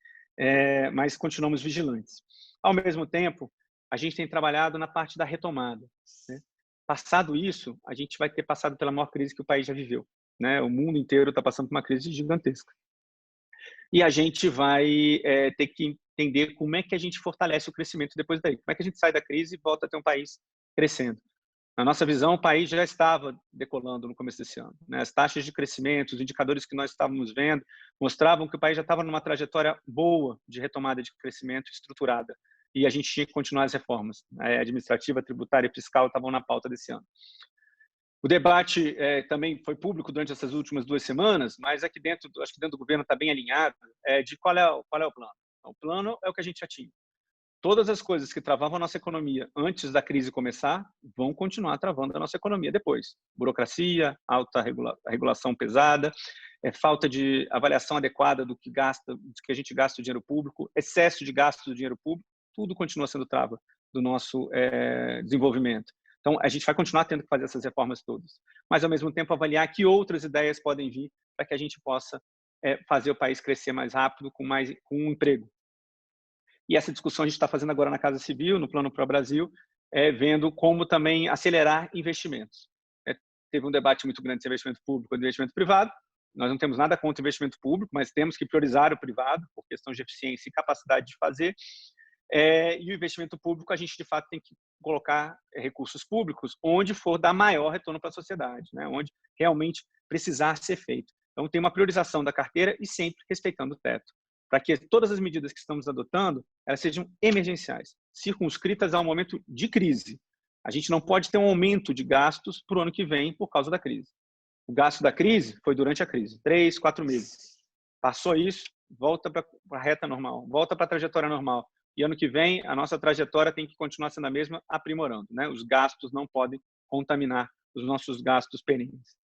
mas continuamos vigilantes. Ao mesmo tempo, a gente tem trabalhado na parte da retomada, né? Passado isso, a gente vai ter passado pela maior crise que o país já viveu, né? O mundo inteiro está passando por uma crise gigantesca. E a gente vai ter que entender como é que a gente fortalece o crescimento depois daí. Como é que a gente sai da crise e volta a ter um país crescendo. Na nossa visão, o país já estava decolando no começo desse ano, né? As taxas de crescimento, os indicadores que nós estávamos vendo, mostravam que o país já estava numa trajetória boa de retomada de crescimento estruturada. E a gente tinha que continuar as reformas. Administrativa, tributária e fiscal estavam na pauta desse ano. O debate também foi público durante essas últimas 2 semanas, mas aqui dentro, acho que dentro do governo está bem alinhado de qual é o plano. Então, o plano é o que a gente já tinha. Todas as coisas que travavam a nossa economia antes da crise começar vão continuar travando a nossa economia depois. Burocracia, alta regulação pesada, falta de avaliação adequada do que a gente gasta o dinheiro público, excesso de gasto do dinheiro público, tudo continua sendo trava do nosso desenvolvimento. Então, a gente vai continuar tendo que fazer essas reformas todas, mas, ao mesmo tempo, avaliar que outras ideias podem vir para que a gente possa fazer o país crescer mais rápido, com um emprego. E essa discussão a gente está fazendo agora na Casa Civil, no Plano Pro Brasil, vendo como também acelerar investimentos. Teve um debate muito grande de investimento público e investimento privado. Nós não temos nada contra o investimento público, mas temos que priorizar o privado, por questão de eficiência e capacidade de fazer. E o investimento público, a gente, de fato, tem que colocar recursos públicos onde for dar maior retorno para a sociedade, né? Onde realmente precisar ser feito. Então, tem uma priorização da carteira e sempre respeitando o teto, para que todas as medidas que estamos adotando elas sejam emergenciais, circunscritas ao momento de crise. A gente não pode ter um aumento de gastos para o ano que vem por causa da crise. O gasto da crise foi durante a crise, 3, 4 meses. Passou isso, volta para a reta normal, volta para a trajetória normal. E ano que vem, a nossa trajetória tem que continuar sendo a mesma, aprimorando, né? Os gastos não podem contaminar os nossos gastos perenes.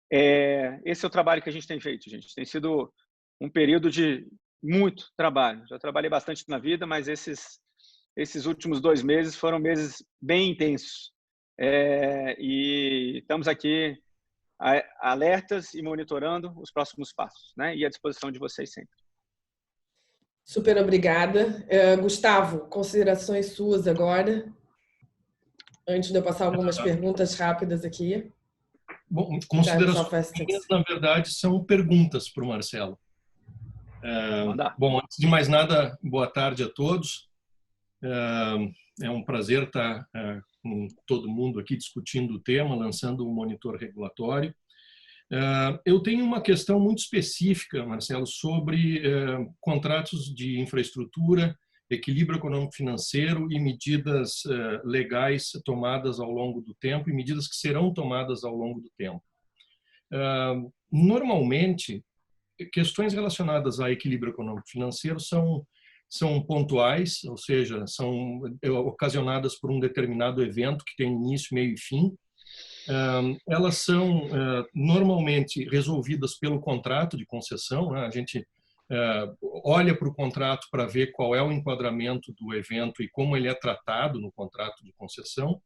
Esse é o trabalho que a gente tem feito, gente. Tem sido um período de muito trabalho. Já trabalhei bastante na vida, mas esses últimos 2 meses foram meses bem intensos. E estamos aqui alertas e monitorando os próximos passos, né? E à disposição de vocês sempre. Super obrigada. Gustavo, considerações suas agora, antes de eu passar algumas perguntas rápidas aqui. Bom, considerações minhas, na verdade, são perguntas para o Marcelo. Bom, antes de mais nada, boa tarde a todos. É um prazer estar com todo mundo aqui discutindo o tema, lançando um monitor regulatório. Eu tenho uma questão muito específica, Marcelo, sobre contratos de infraestrutura, equilíbrio econômico-financeiro e medidas legais tomadas ao longo do tempo e medidas que serão tomadas ao longo do tempo. Normalmente, questões relacionadas a equilíbrio econômico-financeiro são pontuais, ou seja, são ocasionadas por um determinado evento que tem início, meio e fim. Elas são normalmente resolvidas pelo contrato de concessão, né? A gente olha para o contrato para ver qual é o enquadramento do evento e como ele é tratado no contrato de concessão,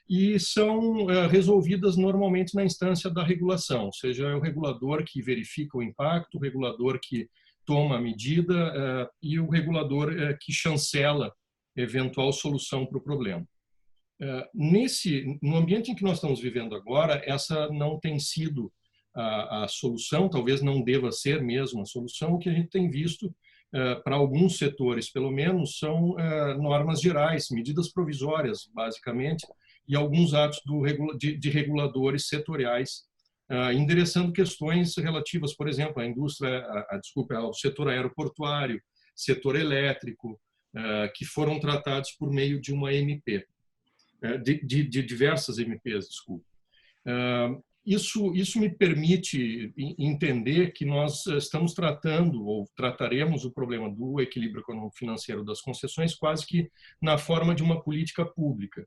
e são resolvidas normalmente na instância da regulação, ou seja, é o regulador que verifica o impacto, o regulador que toma a medida e o regulador que chancela eventual solução para o problema. No ambiente em que nós estamos vivendo agora, essa não tem sido a solução, talvez não deva ser mesmo a solução. O que a gente tem visto, para alguns setores, pelo menos, são normas gerais, medidas provisórias, basicamente, e alguns atos de reguladores setoriais, endereçando questões relativas, por exemplo, à indústria, ao setor aeroportuário, setor elétrico, que foram tratados por meio de uma MP. De diversas MPs, desculpa. Isso me permite entender que nós estamos tratando ou trataremos o problema do equilíbrio econômico-financeiro das concessões quase que na forma de uma política pública.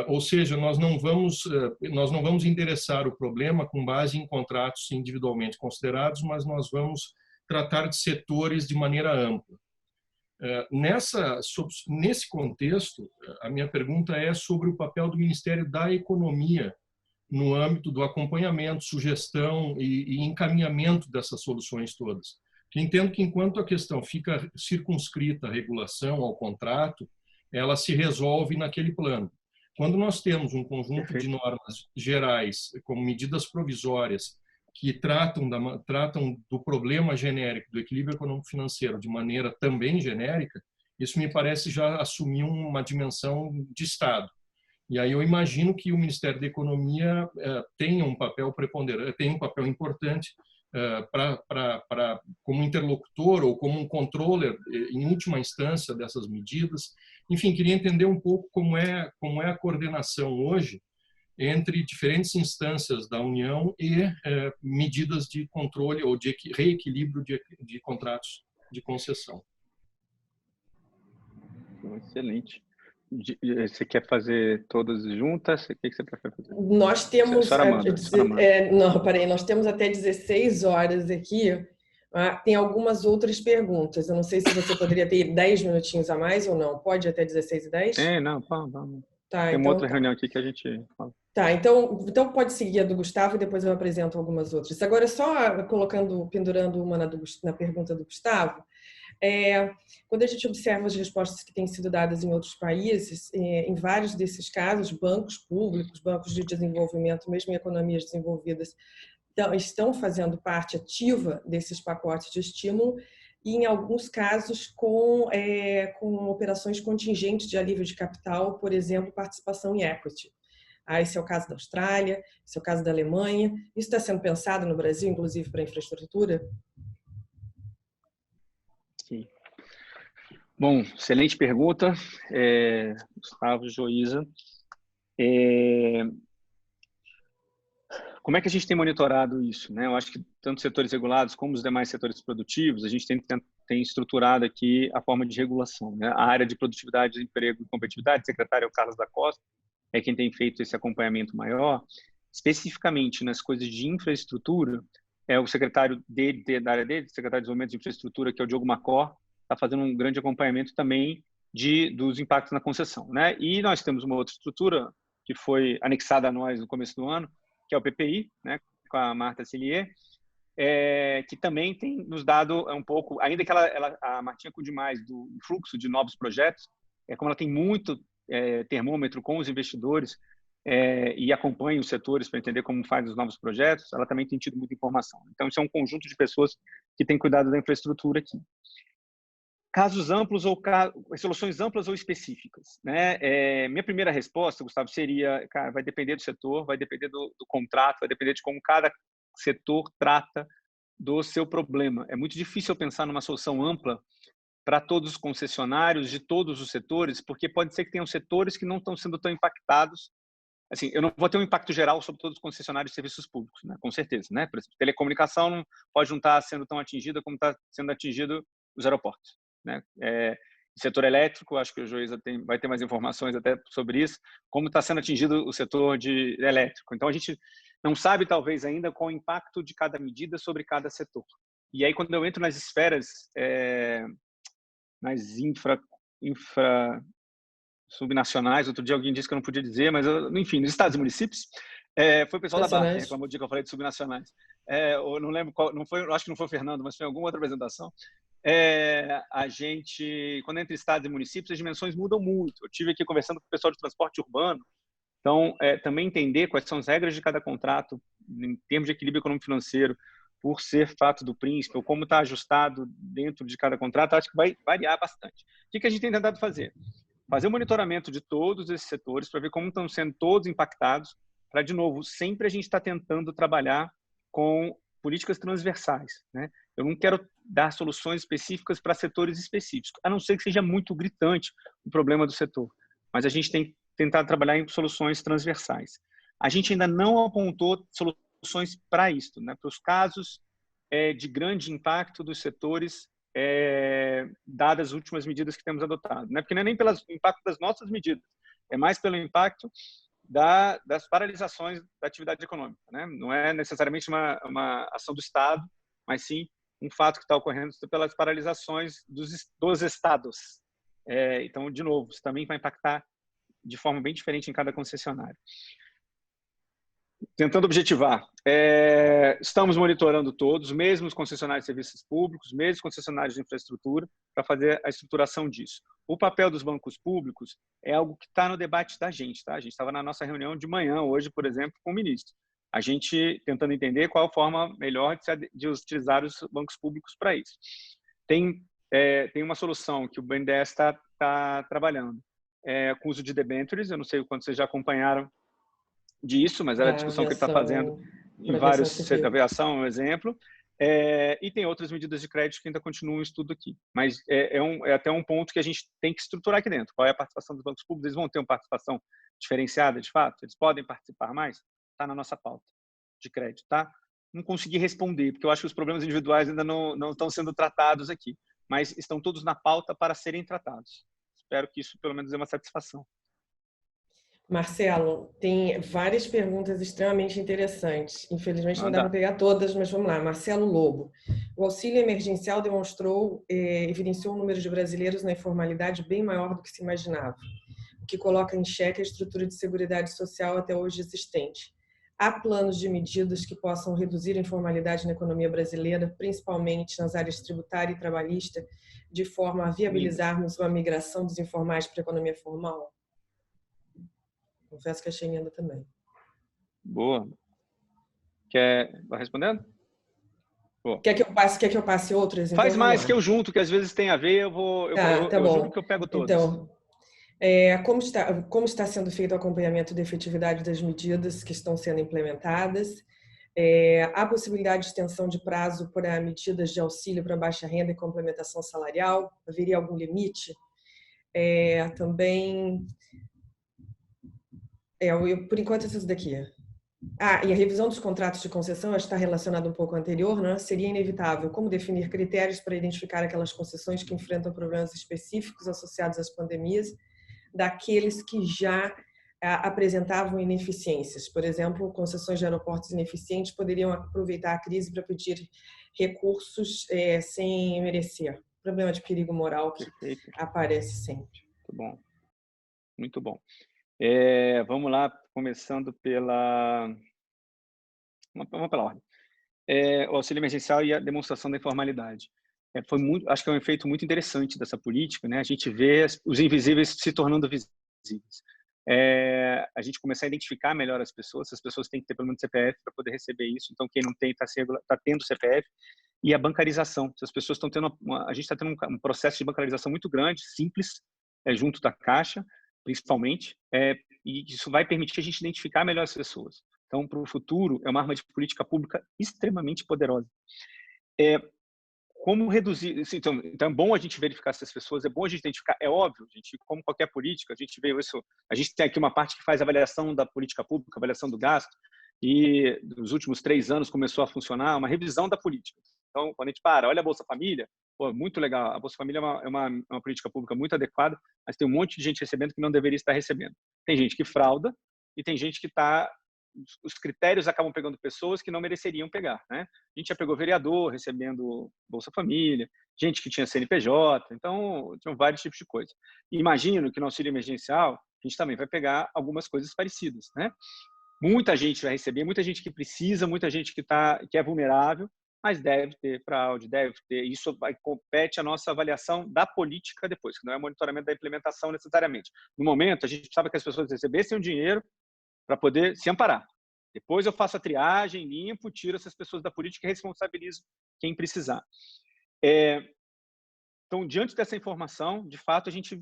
Ou seja, nós não vamos endereçar o problema com base em contratos individualmente considerados, mas nós vamos tratar de setores de maneira ampla. Nesse contexto, a minha pergunta é sobre o papel do Ministério da Economia no âmbito do acompanhamento, sugestão e encaminhamento dessas soluções todas. Que entendo que enquanto a questão fica circunscrita à regulação, ao contrato, ela se resolve naquele plano. Quando nós temos um conjunto de normas gerais, como medidas provisórias, que tratam do problema genérico do equilíbrio econômico-financeiro de maneira também genérica, isso me parece já assumir uma dimensão de Estado. E aí eu imagino que o Ministério da Economia tenha um papel preponderante, tenha um papel importante como interlocutor ou como um controller, em última instância, dessas medidas. Enfim, queria entender um pouco como é a coordenação hoje entre diferentes instâncias da União e medidas de controle ou de reequilíbrio de contratos de concessão. Excelente. Você quer fazer todas juntas? O que você prefere fazer? Nós temos... Não, peraí, nós temos até 16 horas aqui. Tem algumas outras perguntas. Eu não sei se você poderia ter 10 minutinhos a mais ou não. Pode até 16h10? Não, vamos. Tá, tem então, uma outra reunião aqui que a gente fala. Tá, então pode seguir a do Gustavo e depois eu apresento algumas outras. Agora, só pendurando uma na pergunta do Gustavo, quando a gente observa as respostas que têm sido dadas em outros países, em vários desses casos, bancos públicos, bancos de desenvolvimento, mesmo em economias desenvolvidas, estão fazendo parte ativa desses pacotes de estímulo e, em alguns casos, com operações contingentes de alívio de capital, por exemplo, participação em equity. Esse é o caso da Austrália, esse é o caso da Alemanha. Isso está sendo pensado no Brasil, inclusive, para a infraestrutura? Sim. Bom, excelente pergunta, Gustavo, Joísa. Como é que a gente tem monitorado isso, né? Eu acho que tanto os setores regulados como os demais setores produtivos, a gente tem estruturado aqui a forma de regulação, né? A área de produtividade, emprego e competitividade, o secretário é o Carlos da Costa, é quem tem feito esse acompanhamento maior. Especificamente nas coisas de infraestrutura, o secretário da área dele, secretário de Desenvolvimento de Infraestrutura, que é o Diogo Macor, está fazendo um grande acompanhamento também dos impactos na concessão, né? E nós temos uma outra estrutura que foi anexada a nós no começo do ano, que é o PPI, né, com a Marta Cillier, que também tem nos dado um pouco, ainda que a Martinha cuide mais do fluxo de novos projetos, como ela tem muito termômetro com os investidores e acompanha os setores para entender como faz os novos projetos, ela também tem tido muita informação. Então, isso é um conjunto de pessoas que tem cuidado da infraestrutura aqui. Casos amplos ou soluções amplas ou específicas, né? Minha primeira resposta, Gustavo, seria, cara, vai depender do setor, vai depender do contrato, vai depender de como cada setor trata do seu problema. É muito difícil eu pensar numa solução ampla para todos os concessionários de todos os setores, porque pode ser que tenham setores que não estão sendo tão impactados. Assim, eu não vou ter um impacto geral sobre todos os concessionários de serviços públicos, né? Com certeza, né? Por exemplo, telecomunicação não pode não estar sendo tão atingida como está sendo atingido os aeroportos, né? Setor elétrico, acho que o Joísa vai ter mais informações até sobre isso, como está sendo atingido o setor elétrico. Então, a gente não sabe, talvez, ainda qual o impacto de cada medida sobre cada setor. E aí, quando eu entro nas esferas, nas subnacionais, outro dia alguém disse que eu não podia dizer, mas, enfim, nos estados e municípios, foi o pessoal da BARC que reclamou do dia que eu falei de subnacionais. Eu não lembro qual, acho que não foi o Fernando, mas foi em alguma outra apresentação. A gente, quando entra em estados e municípios, as dimensões mudam muito. Eu tive aqui conversando com o pessoal de transporte urbano, então também entender quais são as regras de cada contrato em termos de equilíbrio econômico-financeiro, por ser fato do príncipe, ou como está ajustado dentro de cada contrato, acho que vai variar bastante. O que a gente tem tentado fazer? Fazer um monitoramento de todos esses setores para ver como estão sendo todos impactados, para, de novo, sempre a gente está tentando trabalhar com políticas transversais, né? Eu não quero dar soluções específicas para setores específicos, a não ser que seja muito gritante o problema do setor. Mas a gente tem tentado trabalhar em soluções transversais. A gente ainda não apontou soluções para isso, né? Para os casos de grande impacto dos setores, dadas as últimas medidas que temos adotado, né? Porque não é nem pelo impacto das nossas medidas, é mais pelo impacto das paralisações da atividade econômica, né? Não é necessariamente uma ação do Estado, mas sim um fato que está ocorrendo pelas paralisações dos estados. Então, de novo, isso também vai impactar de forma bem diferente em cada concessionário. Tentando objetivar, estamos monitorando todos, mesmo os concessionários de serviços públicos, mesmo os concessionários de infraestrutura, para fazer a estruturação disso. O papel dos bancos públicos é algo que está no debate da gente, tá? A gente estava na nossa reunião de manhã, hoje, por exemplo, com o ministro. A gente tentando entender qual a forma melhor de utilizar os bancos públicos para isso. Tem uma solução que o BNDES está trabalhando com o uso de debêntures, eu não sei o quanto vocês já acompanharam disso, mas era a discussão que ele está fazendo em vários... Aviação é um exemplo. E tem outras medidas de crédito que ainda continuam em estudo aqui. Mas é até um ponto que a gente tem que estruturar aqui dentro. Qual é a participação dos bancos públicos? Eles vão ter uma participação diferenciada, de fato? Eles podem participar mais? Está na nossa pauta de crédito, tá? Não consegui responder, porque eu acho que os problemas individuais ainda não estão sendo tratados aqui, mas estão todos na pauta para serem tratados. espero que isso, pelo menos, dê uma satisfação. Marcelo, tem várias perguntas extremamente interessantes. Infelizmente não dá para Manda. pegar todas, mas vamos lá. Marcelo Lobo. O auxílio emergencial evidenciou um número de brasileiros na informalidade bem maior do que se imaginava, o que coloca em xeque a estrutura de seguridade social até hoje existente. Há planos de medidas que possam reduzir a informalidade na economia brasileira, principalmente nas áreas tributária e trabalhista, de forma a viabilizarmos uma migração dos informais para a economia formal? Confesso que achei linda também. Boa. Vai respondendo? Boa. Quer que eu passe outras? Então, faz mais que eu junto, que às vezes tem a ver, eu juro que eu pego todas. Então, como está sendo feito o acompanhamento da efetividade das medidas que estão sendo implementadas? Há possibilidade de extensão de prazo para medidas de auxílio para baixa renda e complementação salarial? Haveria algum limite? Também... por enquanto, isso daqui. E a revisão dos contratos de concessão está relacionada um pouco ao anterior, né? Seria inevitável. Como definir critérios para identificar aquelas concessões que enfrentam problemas específicos associados às pandemias, daqueles que já apresentavam ineficiências? Por exemplo, concessões de aeroportos ineficientes poderiam aproveitar a crise para pedir recursos sem merecer. Problema de perigo moral que aparece sempre. Muito bom. Muito bom. Vamos lá, começando vamos pela ordem. O auxílio emergencial e a demonstração da informalidade. Acho que é um efeito muito interessante dessa política, né? A gente vê os invisíveis se tornando visíveis. A gente começar a identificar melhor as pessoas têm que ter pelo menos CPF para poder receber isso, então quem não tem está tendo CPF. E a bancarização, as pessoas estão tendo a gente está tendo um processo de bancarização muito grande, simples, junto da Caixa, principalmente, e isso vai permitir a gente identificar melhor as pessoas. Então, para o futuro, é uma arma de política pública extremamente poderosa. Como reduzir... Então, é bom a gente verificar essas pessoas, é bom a gente identificar, é óbvio, como qualquer política, a gente vê isso, a gente tem aqui uma parte que faz avaliação da política pública, avaliação do gasto, e nos últimos 3 anos começou a funcionar uma revisão da política. Então, quando a gente olha a Bolsa Família, muito legal, a Bolsa Família é uma política pública muito adequada, mas tem um monte de gente recebendo que não deveria estar recebendo. Tem gente que frauda e tem gente que os critérios acabam pegando pessoas que não mereceriam pegar, né? A gente já pegou vereador recebendo Bolsa Família, gente que tinha CNPJ, então tinham vários tipos de coisa. E imagino que no auxílio emergencial a gente também vai pegar algumas coisas parecidas, né? Muita gente vai receber, muita gente que precisa, muita gente que é vulnerável, mas deve ter fraude, deve ter. Isso compete a nossa avaliação da política depois, que não é monitoramento da implementação necessariamente. No momento, a gente precisava que as pessoas recebessem o dinheiro para poder se amparar. Depois eu faço a triagem, limpo, tiro essas pessoas da política e responsabilizo quem precisar. Então, diante dessa informação, de fato, a gente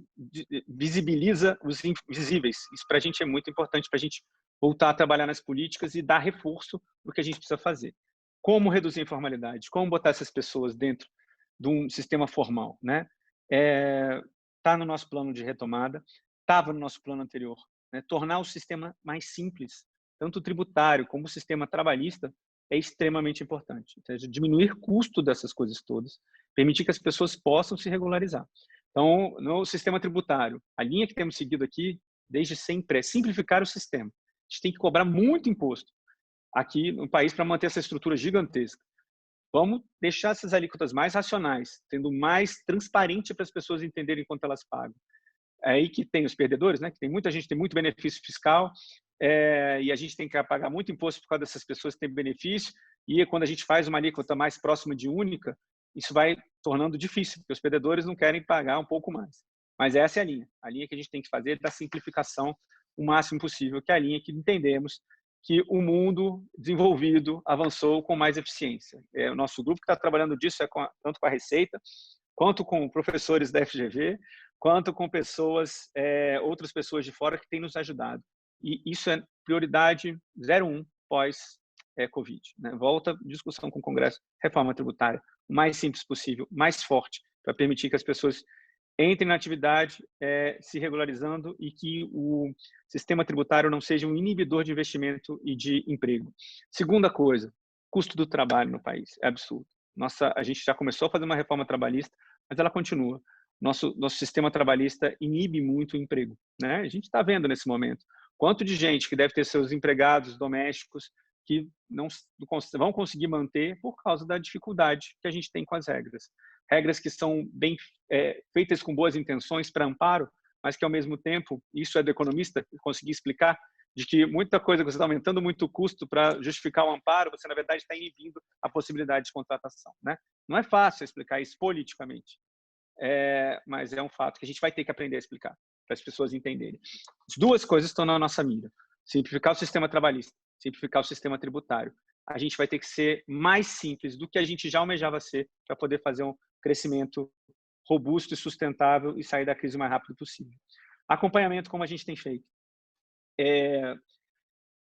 visibiliza os invisíveis. Isso para a gente é muito importante, para a gente voltar a trabalhar nas políticas e dar reforço para o que a gente precisa fazer. Como reduzir a informalidade? Como botar essas pessoas dentro de um sistema formal, né? Tá no nosso plano de retomada, estava no nosso plano anterior, né? Tornar o sistema mais simples, tanto o tributário como o sistema trabalhista, é extremamente importante. Ou seja, diminuir o custo dessas coisas todas, permitir que as pessoas possam se regularizar. Então, no sistema tributário, a linha que temos seguido aqui, desde sempre, é simplificar o sistema. A gente tem que cobrar muito imposto aqui no país para manter essa estrutura gigantesca. Vamos deixar essas alíquotas mais racionais, sendo mais transparente para as pessoas entenderem quanto elas pagam. É aí que tem os perdedores, né? Que tem muita gente, tem muito benefício fiscal, e a gente tem que pagar muito imposto por causa dessas pessoas que têm benefício, e quando a gente faz uma alíquota mais próxima de única, isso vai tornando difícil, porque os perdedores não querem pagar um pouco mais. Mas essa é a linha que a gente tem que fazer da simplificação o máximo possível, que é a linha que entendemos que o mundo desenvolvido avançou com mais eficiência. O nosso grupo que está trabalhando disso tanto com a Receita, quanto com professores da FGV, quanto com outras pessoas de fora que têm nos ajudado. E isso é prioridade 01 pós-Covid. Né? Volta discussão com o Congresso, reforma tributária, o mais simples possível, mais forte, para permitir que as pessoas entrem na atividade, se regularizando, e que o sistema tributário não seja um inibidor de investimento e de emprego. Segunda coisa, custo do trabalho no país é absurdo. A gente já começou a fazer uma reforma trabalhista, mas ela continua. nosso sistema trabalhista inibe muito o emprego, né? A gente está vendo nesse momento quanto de gente que deve ter seus empregados domésticos que não vão conseguir manter por causa da dificuldade que a gente tem com as regras. Regras que são bem feitas com boas intenções para amparo, mas que, ao mesmo tempo, isso é do economista, conseguir explicar, de que muita coisa que você está aumentando muito o custo para justificar o amparo, você, na verdade, está inibindo a possibilidade de contratação, né? Não é fácil explicar isso politicamente, mas é um fato que a gente vai ter que aprender a explicar para as pessoas entenderem. As duas coisas estão na nossa mira. Simplificar o sistema trabalhista, simplificar o sistema tributário. A gente vai ter que ser mais simples do que a gente já almejava ser para poder fazer um crescimento robusto e sustentável e sair da crise o mais rápido possível. Acompanhamento, como a gente tem feito.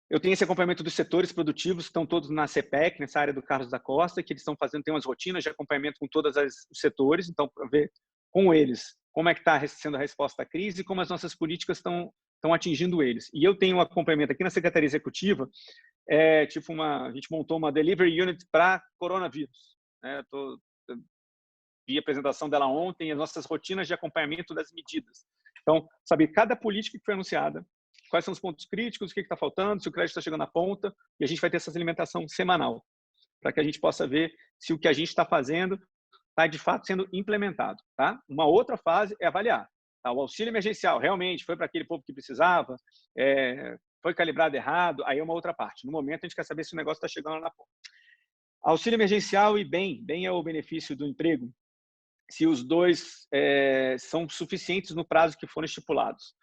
Eu tenho esse acompanhamento dos setores produtivos, que estão todos na CPEC, nessa área do Carlos da Costa, que eles estão fazendo, tem umas rotinas de acompanhamento com todos os setores, então, para ver com eles como é que está sendo a resposta à crise e como as nossas políticas estão atingindo eles. E eu tenho um acompanhamento aqui na Secretaria Executiva, a gente montou uma Delivery Unit para coronavírus. Vi a apresentação dela ontem, as nossas rotinas de acompanhamento das medidas. Então, saber cada política que foi anunciada, quais são os pontos críticos, o que está faltando, se o crédito está chegando na ponta, e a gente vai ter essa alimentação semanal, para que a gente possa ver se o que a gente está fazendo está, de fato, sendo implementado. Tá? Uma outra fase é avaliar. Tá? O auxílio emergencial realmente foi para aquele povo que precisava, foi calibrado errado, aí é uma outra parte. No momento, a gente quer saber se o negócio está chegando lá na ponta. Auxílio emergencial e bem é o benefício do emprego, se os dois são suficientes no prazo que foram estipulados.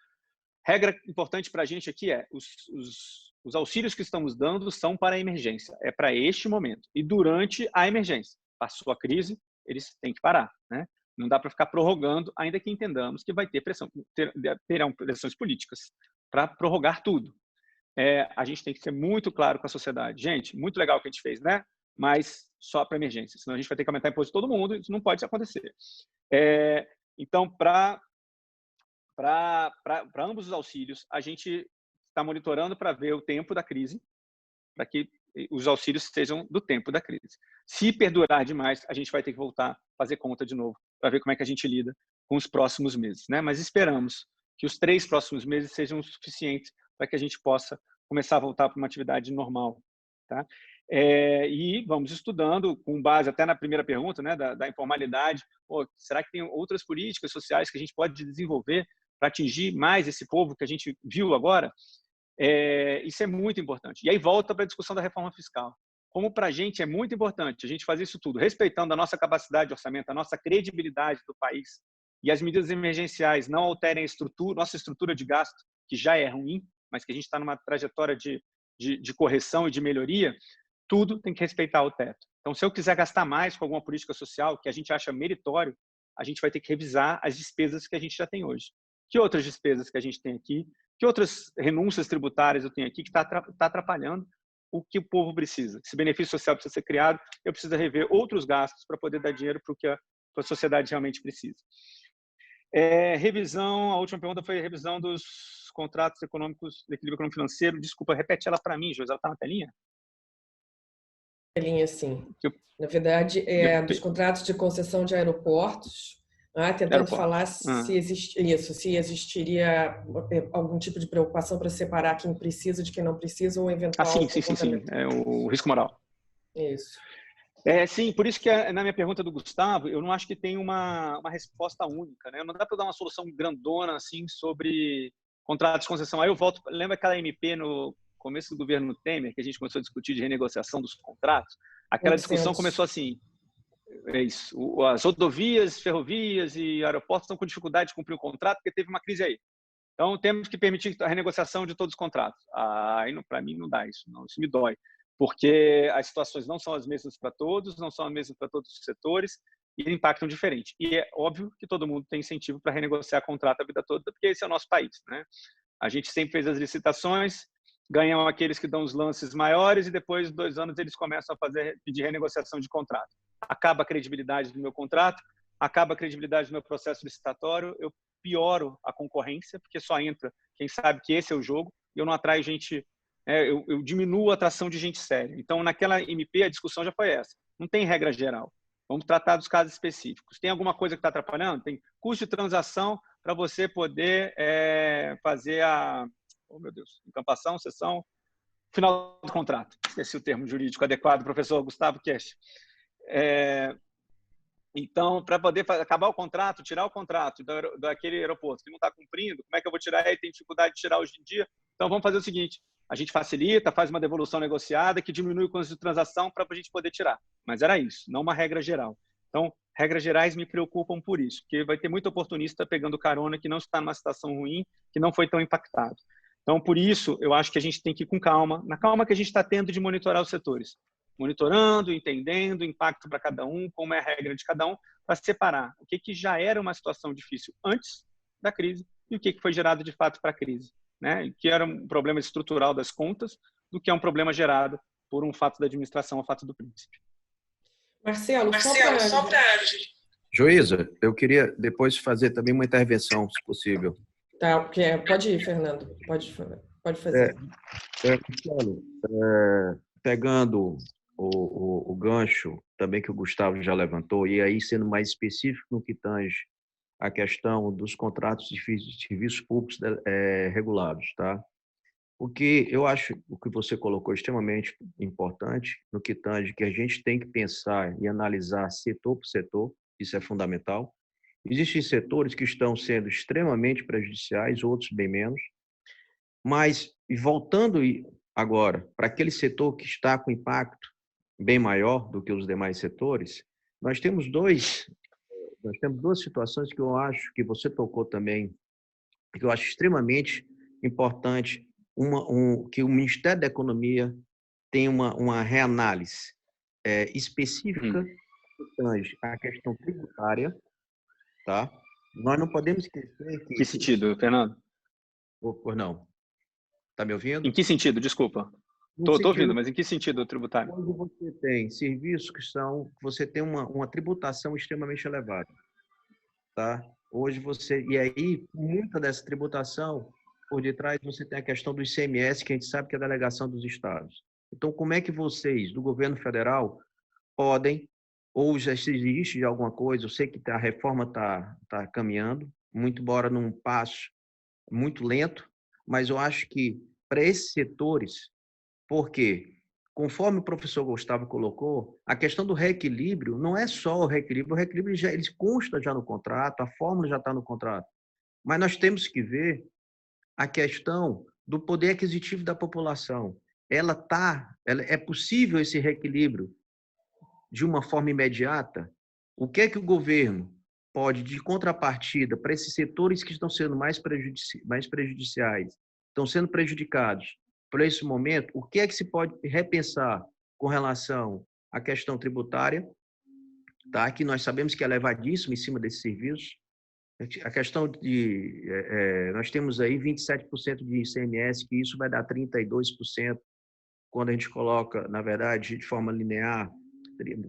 Regra importante para a gente aqui os auxílios que estamos dando são para a emergência, é para este momento e durante a emergência. Passou a crise, eles têm que parar, né? Não dá para ficar prorrogando, ainda que entendamos que vai ter terão pressões políticas para prorrogar tudo. A gente tem que ser muito claro com a sociedade. Gente, muito legal o que a gente fez, né? Mas só para emergência, senão a gente vai ter que aumentar o imposto de todo mundo, isso não pode acontecer. Então, para ambos os auxílios, a gente está monitorando para ver o tempo da crise, para que os auxílios sejam do tempo da crise. Se perdurar demais, a gente vai ter que voltar a fazer conta de novo, para ver como é que a gente lida com os próximos meses, né? Mas esperamos que os 3 próximos meses sejam suficientes para que a gente possa começar a voltar para uma atividade normal, tá? E vamos estudando, com base até na primeira pergunta, né, da informalidade. Será que tem outras políticas sociais que a gente pode desenvolver para atingir mais esse povo que a gente viu agora? Isso é muito importante. E aí volta para a discussão da reforma fiscal. Como para a gente é muito importante a gente fazer isso tudo, respeitando a nossa capacidade de orçamento, a nossa credibilidade do país, e as medidas emergenciais não alterem a nossa estrutura de gasto, que já é ruim, mas que a gente está numa trajetória de correção e de melhoria, tudo tem que respeitar o teto. Então, se eu quiser gastar mais com alguma política social que a gente acha meritório, a gente vai ter que revisar as despesas que a gente já tem hoje. Que outras despesas que a gente tem aqui? Que outras renúncias tributárias eu tenho aqui que está atrapalhando o que o povo precisa? Esse benefício social precisa ser criado, eu preciso rever outros gastos para poder dar dinheiro para o que a sociedade realmente precisa. Revisão, a última pergunta foi a revisão dos contratos econômicos, do equilíbrio econômico financeiro. Desculpa, repete ela para mim, Josi, ela está na telinha? Telinha, sim. Na verdade, dos contratos de concessão de aeroportos, tentando falar se existiria algum tipo de preocupação para separar quem precisa de quem não precisa ou eventual... Sim. É o risco moral. Isso. Sim, por isso que na minha pergunta do Gustavo, eu não acho que tem uma resposta única, né? Não dá para dar uma solução grandona assim sobre contratos de concessão. Aí eu volto, lembra aquela MP no começo do governo Temer, que a gente começou a discutir de renegociação dos contratos? Aquela discussão começou assim, as rodovias, ferrovias e aeroportos estão com dificuldade de cumprir o contrato porque teve uma crise aí. Então, temos que permitir a renegociação de todos os contratos. Para mim não dá isso, não, isso me dói. Porque as situações não são as mesmas para todos, não são as mesmas para todos os setores e impactam diferente. E é óbvio que todo mundo tem incentivo para renegociar contrato a vida toda, porque esse é o nosso país, né? A gente sempre fez as licitações, ganham aqueles que dão os lances maiores e depois de 2 anos eles começam a pedir renegociação de contrato. Acaba a credibilidade do meu contrato, acaba a credibilidade do meu processo licitatório, eu pioro a concorrência, porque só entra quem sabe que esse é o jogo, e eu não atraio gente... eu diminuo a atração de gente séria. Então, naquela MP, a discussão já foi essa. Não tem regra geral. Vamos tratar dos casos específicos. Tem alguma coisa que está atrapalhando? Tem custo de transação para você poder fazer a... Oh, meu Deus. Encampação, cessão, final do contrato. Esqueci o termo jurídico adequado, professor Gustavo Kesch. Então, para poder acabar o contrato, tirar o contrato daquele aeroporto que não está cumprindo, como é que eu vou tirar ele? Tem dificuldade de tirar hoje em dia. Então, vamos fazer o seguinte, a gente facilita, faz uma devolução negociada que diminui o custo de transação para a gente poder tirar. Mas era isso, não uma regra geral. Então, regras gerais me preocupam por isso, porque vai ter muito oportunista pegando carona que não está numa situação ruim, que não foi tão impactado. Então, por isso, eu acho que a gente tem que ir com calma, na calma que a gente está tendo de monitorar os setores. Monitorando, entendendo o impacto para cada um, como é a regra de cada um, para separar o que já era uma situação difícil antes da crise e o que foi gerado de fato para a crise, né? Que era um problema estrutural das contas do que é um problema gerado por um fato da administração, o fato do príncipe. Marcelo, só para... Juíza, eu queria depois fazer também uma intervenção, se possível. Tá, pode ir, Fernando. Pode fazer. Marcelo, pegando o gancho também que o Gustavo já levantou, e aí sendo mais específico no que tange a questão dos contratos de serviços públicos regulados, tá? O que eu acho, o que você colocou é extremamente importante no que tange que a gente tem que pensar e analisar setor por setor, isso é fundamental. Existem setores que estão sendo extremamente prejudiciais, outros bem menos, mas voltando agora para aquele setor que está com impacto bem maior do que os demais setores, nós temos duas situações que eu acho que você tocou também, que eu acho extremamente importante, que o Ministério da Economia tem uma reanálise específica que tange a questão tributária, tá? Nós não podemos esquecer que... Que sentido, Fernando? Por não. Está me ouvindo? Em que sentido? Desculpa. Estou ouvindo, mas em que sentido tributário? Quando você tem serviços você tem uma tributação extremamente elevada, tá? Hoje e aí, muita dessa tributação, por detrás você tem a questão do ICMS, que a gente sabe que é a delegação dos estados. Então, como é que vocês, do governo federal, podem, ou já existe de alguma coisa, eu sei que a reforma está caminhando, muito embora num passo muito lento, mas eu acho que para esses setores, porque, conforme o professor Gustavo colocou, a questão do reequilíbrio não é só o reequilíbrio ele consta já no contrato, a fórmula já está no contrato, mas nós temos que ver a questão do poder aquisitivo da população. É possível esse reequilíbrio de uma forma imediata? O que é que o governo pode, de contrapartida, para esses setores que estão sendo mais prejudiciais, estão sendo prejudicados por esse momento, o que é que se pode repensar com relação à questão tributária, tá? Que nós sabemos que é elevadíssimo em cima desses serviços. A questão de... nós temos aí 27% de ICMS, que isso vai dar 32%, quando a gente coloca, na verdade, de forma linear,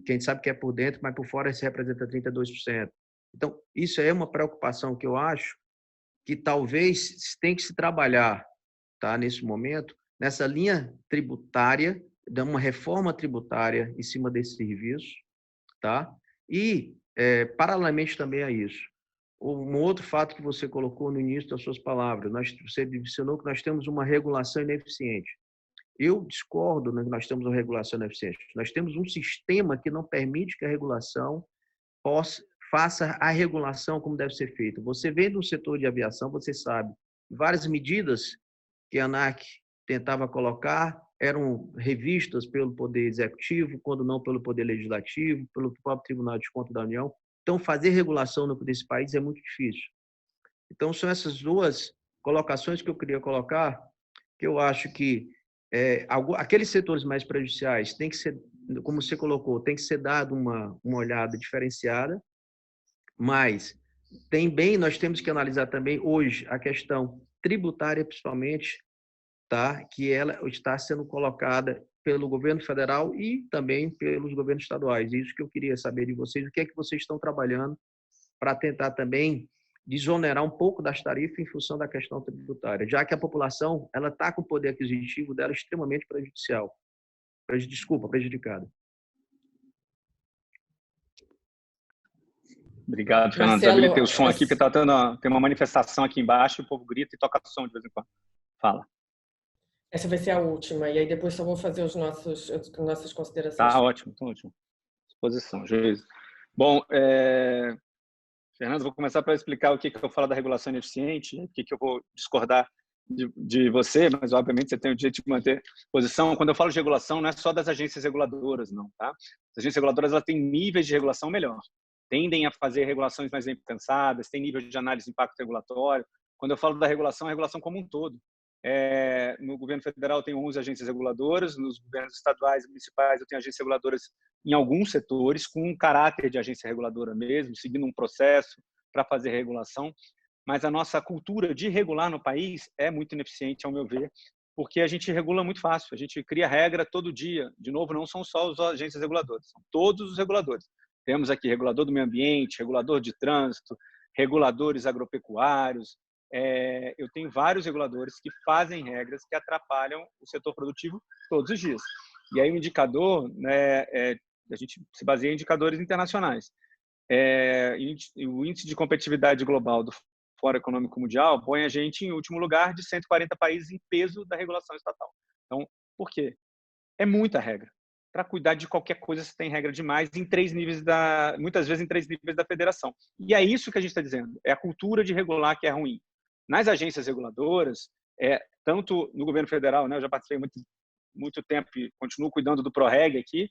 que a gente sabe que é por dentro, mas por fora se representa 32%. Então, isso é uma preocupação que eu acho que talvez tem que se trabalhar, tá, nesse momento, nessa linha tributária, de uma reforma tributária em cima desse serviço, tá? E, paralelamente também a isso, um outro fato que você colocou no início das suas palavras, você mencionou que nós temos uma regulação ineficiente. Eu discordo que nós temos uma regulação ineficiente. Nós temos um sistema que não permite que a regulação faça a regulação como deve ser feita. Você vem do setor de aviação, você sabe, várias medidas que a ANAC tentava colocar eram revistas pelo Poder Executivo, quando não pelo Poder Legislativo, pelo próprio Tribunal de Contas da União. Então, fazer regulação nesse país é muito difícil. Então, são essas duas colocações que eu queria colocar, que eu acho que aqueles setores mais prejudiciais tem que ser, como você colocou, tem que ser dado uma olhada diferenciada, mas nós temos que analisar também hoje a questão tributária, principalmente, tá? Que ela está sendo colocada pelo governo federal e também pelos governos estaduais. Isso que eu queria saber de vocês, o que é que vocês estão trabalhando para tentar também desonerar um pouco das tarifas em função da questão tributária, já que a população ela está com o poder aquisitivo dela extremamente prejudicada. Obrigado, Fernando. Marcelo, Habilitei o som aqui, porque tem uma manifestação aqui embaixo, o povo grita e toca som de vez em quando. Fala. essa vai ser a última, e aí depois só vou fazer as nossas considerações. Tá ótimo, tá ótimo. Exposição, juízo. Bom, Fernando, vou começar para explicar o que eu falo da regulação ineficiente, o que eu vou discordar de você, mas obviamente você tem o direito de manter posição. Quando eu falo de regulação, não é só das agências reguladoras, não, tá? As agências reguladoras, elas têm níveis de regulação melhor, tendem a fazer regulações mais bem pensadas, têm nível de análise de impacto regulatório. Quando eu falo da regulação, é a regulação como um todo. No governo federal eu tenho 11 agências reguladoras, nos governos estaduais e municipais eu tenho agências reguladoras em alguns setores, com um caráter de agência reguladora mesmo, seguindo um processo para fazer regulação. Mas a nossa cultura de regular no país é muito ineficiente, ao meu ver, porque a gente regula muito fácil, a gente cria regra todo dia. De novo, não são só as agências reguladoras, são todos os reguladores. Temos aqui regulador do meio ambiente, regulador de trânsito, reguladores agropecuários. Eu tenho vários reguladores que fazem regras que atrapalham o setor produtivo todos os dias. E aí o indicador, né, a gente se baseia em indicadores internacionais. O índice de competitividade global do Fórum Econômico Mundial põe a gente em último lugar de 140 países em peso da regulação estatal. Então, por quê? É muita regra. Para cuidar de qualquer coisa, você tem regra demais em 3 níveis muitas vezes em 3 níveis da federação. E é isso que a gente está dizendo. É a cultura de regular que é ruim. Nas agências reguladoras, tanto no governo federal, né, eu já participei muito tempo e continuo cuidando do PROREG aqui,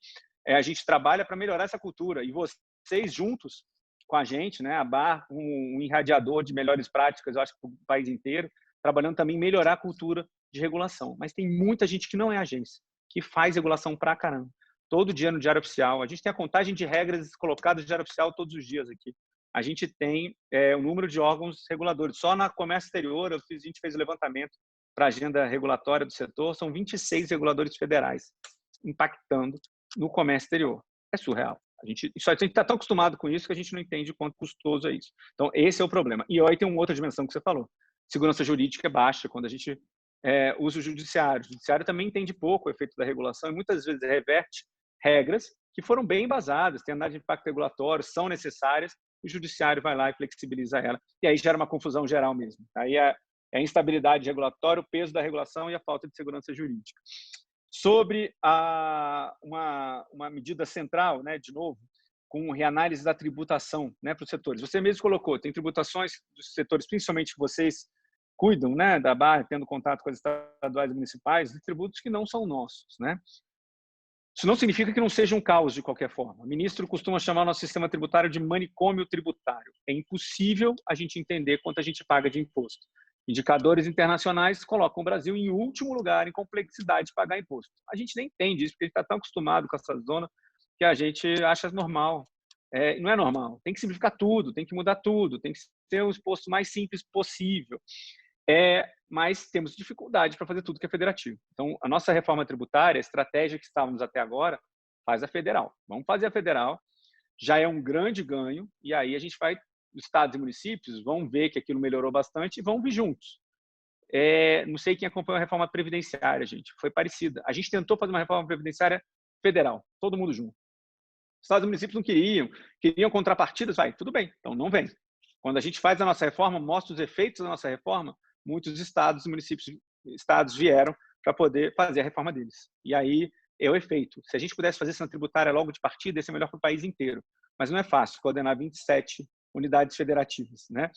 a gente trabalha para melhorar essa cultura. E vocês juntos com a gente, né, a BAR, um irradiador de melhores práticas, eu acho que para o país inteiro, trabalhando também em melhorar a cultura de regulação. Mas tem muita gente que não é agência, que faz regulação pra caramba. Todo dia no Diário Oficial. A gente tem a contagem de regras colocadas no Diário Oficial todos os dias aqui. A gente tem o número de órgãos reguladores. Só na comércio exterior, a gente fez o levantamento para a agenda regulatória do setor, são 26 reguladores federais impactando no comércio exterior. É surreal. A gente está tão acostumado com isso que a gente não entende o quanto custoso é isso. Então, esse é o problema. E aí tem uma outra dimensão que você falou. Segurança jurídica é baixa quando a gente usa o judiciário. O judiciário também entende pouco o efeito da regulação e muitas vezes reverte regras que foram bem embasadas, têm análise de impacto regulatório, são necessárias, o judiciário vai lá e flexibiliza ela. E aí gera uma confusão geral mesmo. Aí é a instabilidade regulatória, o peso da regulação e a falta de segurança jurídica. Sobre uma medida central, né, de novo, com reanálise da tributação, né, para os setores. Você mesmo colocou, tem tributações dos setores, principalmente que vocês cuidam, né, da BAR, tendo contato com as estaduais e municipais, de tributos que não são nossos, né? Isso não significa que não seja um caos de qualquer forma. O ministro costuma chamar o nosso sistema tributário de manicômio tributário. É impossível a gente entender quanto a gente paga de imposto. Indicadores internacionais colocam o Brasil em último lugar em complexidade de pagar imposto. A gente nem entende isso, porque a gente está tão acostumado com essa zona que a gente acha normal. Não é normal. Tem que simplificar tudo, tem que mudar tudo, tem que ser o imposto mais simples possível. Mas temos dificuldade para fazer tudo que é federativo. Então, a nossa reforma tributária, a estratégia que estávamos até agora, faz a federal. Vamos fazer a federal, já é um grande ganho, e aí a gente vai, os estados e municípios vão ver que aquilo melhorou bastante e vão vir juntos. Não sei quem acompanhou a reforma previdenciária, gente, foi parecida. A gente tentou fazer uma reforma previdenciária federal, todo mundo junto. Os estados e municípios não queriam contrapartidas, tudo bem, então não vem. Quando a gente faz a nossa reforma, mostra os efeitos da nossa reforma, muitos estados e municípios, vieram para poder fazer a reforma deles. E aí é o efeito. Se a gente pudesse fazer essa tributária logo de partida, ia ser melhor para o país inteiro. Mas não é fácil coordenar 27 unidades federativas, né?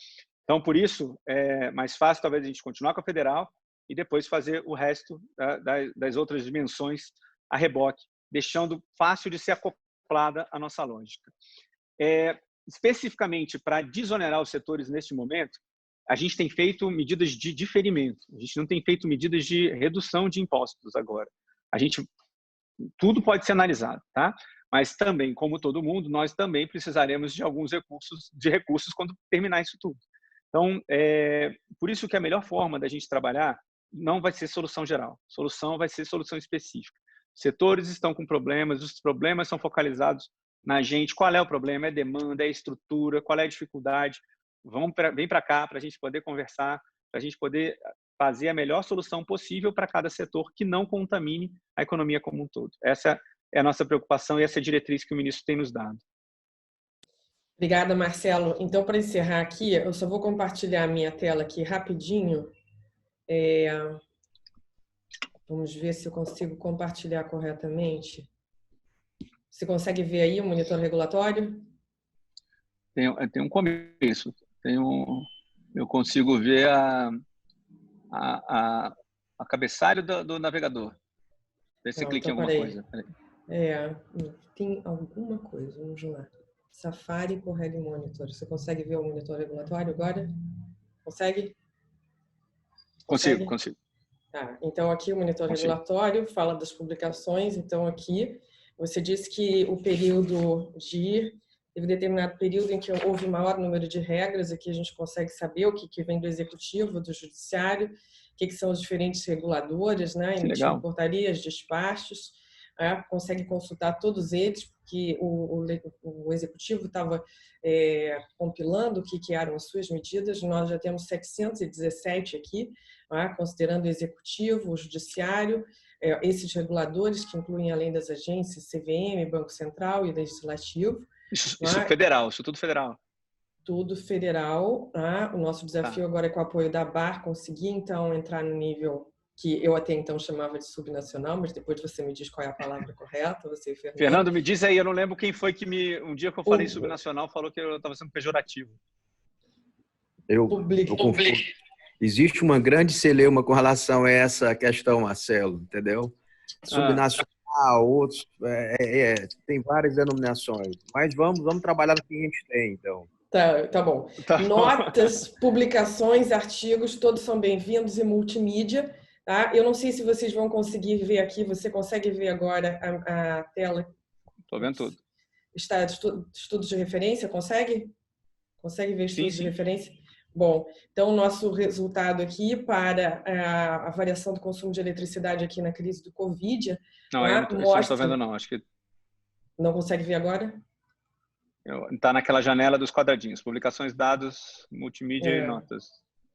Então, por isso, é mais fácil talvez a gente continuar com a federal e depois fazer o resto das outras dimensões a reboque, deixando fácil de ser acoplada a nossa lógica. Especificamente para desonerar os setores neste momento, a gente tem feito medidas de diferimento. A gente não tem feito medidas de redução de impostos agora. Tudo pode ser analisado, tá? Mas também, como todo mundo, nós também precisaremos de alguns recursos quando terminar isso tudo. Então, por isso que a melhor forma da gente trabalhar não vai ser solução geral. Solução vai ser solução específica. Setores estão com problemas, os problemas são focalizados na gente. Qual é o problema? É demanda, é estrutura, qual é a dificuldade? Vem para cá para a gente poder conversar, para a gente poder fazer a melhor solução possível para cada setor que não contamine a economia como um todo. Essa é a nossa preocupação e essa é a diretriz que o ministro tem nos dado. Obrigada, Marcelo. Então, para encerrar aqui, eu só vou compartilhar a minha tela aqui rapidinho. Vamos ver se eu consigo compartilhar corretamente. Você consegue ver aí o monitor regulatório? Tem um começo. Eu consigo ver a cabeçalho do navegador. Vê se você clica em alguma coisa. Tem alguma coisa. Vamos lá. Safari com Reg Monitor. Você consegue ver o monitor regulatório agora? Consegue? Consigo. Tá, então aqui o monitor regulatório fala das publicações. Então aqui você disse que o período teve determinado período em que houve maior número de regras. Aqui a gente consegue saber o que vem do executivo, do judiciário, o que são os diferentes reguladores, né? Emitindo portarias, despachos. Consegue consultar todos eles, porque o executivo estava compilando o que eram as suas medidas. Nós já temos 717 aqui, considerando o executivo, o judiciário, esses reguladores que incluem, além das agências, CVM, Banco Central e Legislativo. Isso federal, isso tudo federal. Tudo federal. O nosso desafio agora é, com o apoio da BAR, conseguir, então, entrar no nível que eu até então chamava de subnacional, mas depois você me diz qual é a palavra correta, você e Fernando. Fernando, me diz aí, eu não lembro quem foi que um dia que eu falei subnacional, falou que eu estava sendo pejorativo. Eu confundo. Existe uma grande celeuma com relação a essa questão, Marcelo, entendeu? Subnacional, outros, tem várias denominações, mas vamos trabalhar no que a gente tem, então. Tá bom. Notas, publicações, artigos, todos são bem-vindos, e multimídia. Tá? Eu não sei se vocês vão conseguir ver aqui. Você consegue ver agora a tela? Estou vendo tudo. Está estudos de referência? Consegue? Consegue ver estudos de referência? Bom, então o nosso resultado aqui para a variação do consumo de eletricidade aqui na crise do Covid. Não, eu não estou vendo não. Acho que não consegue ver agora? Está naquela janela dos quadradinhos. Publicações, dados, multimídia e notas.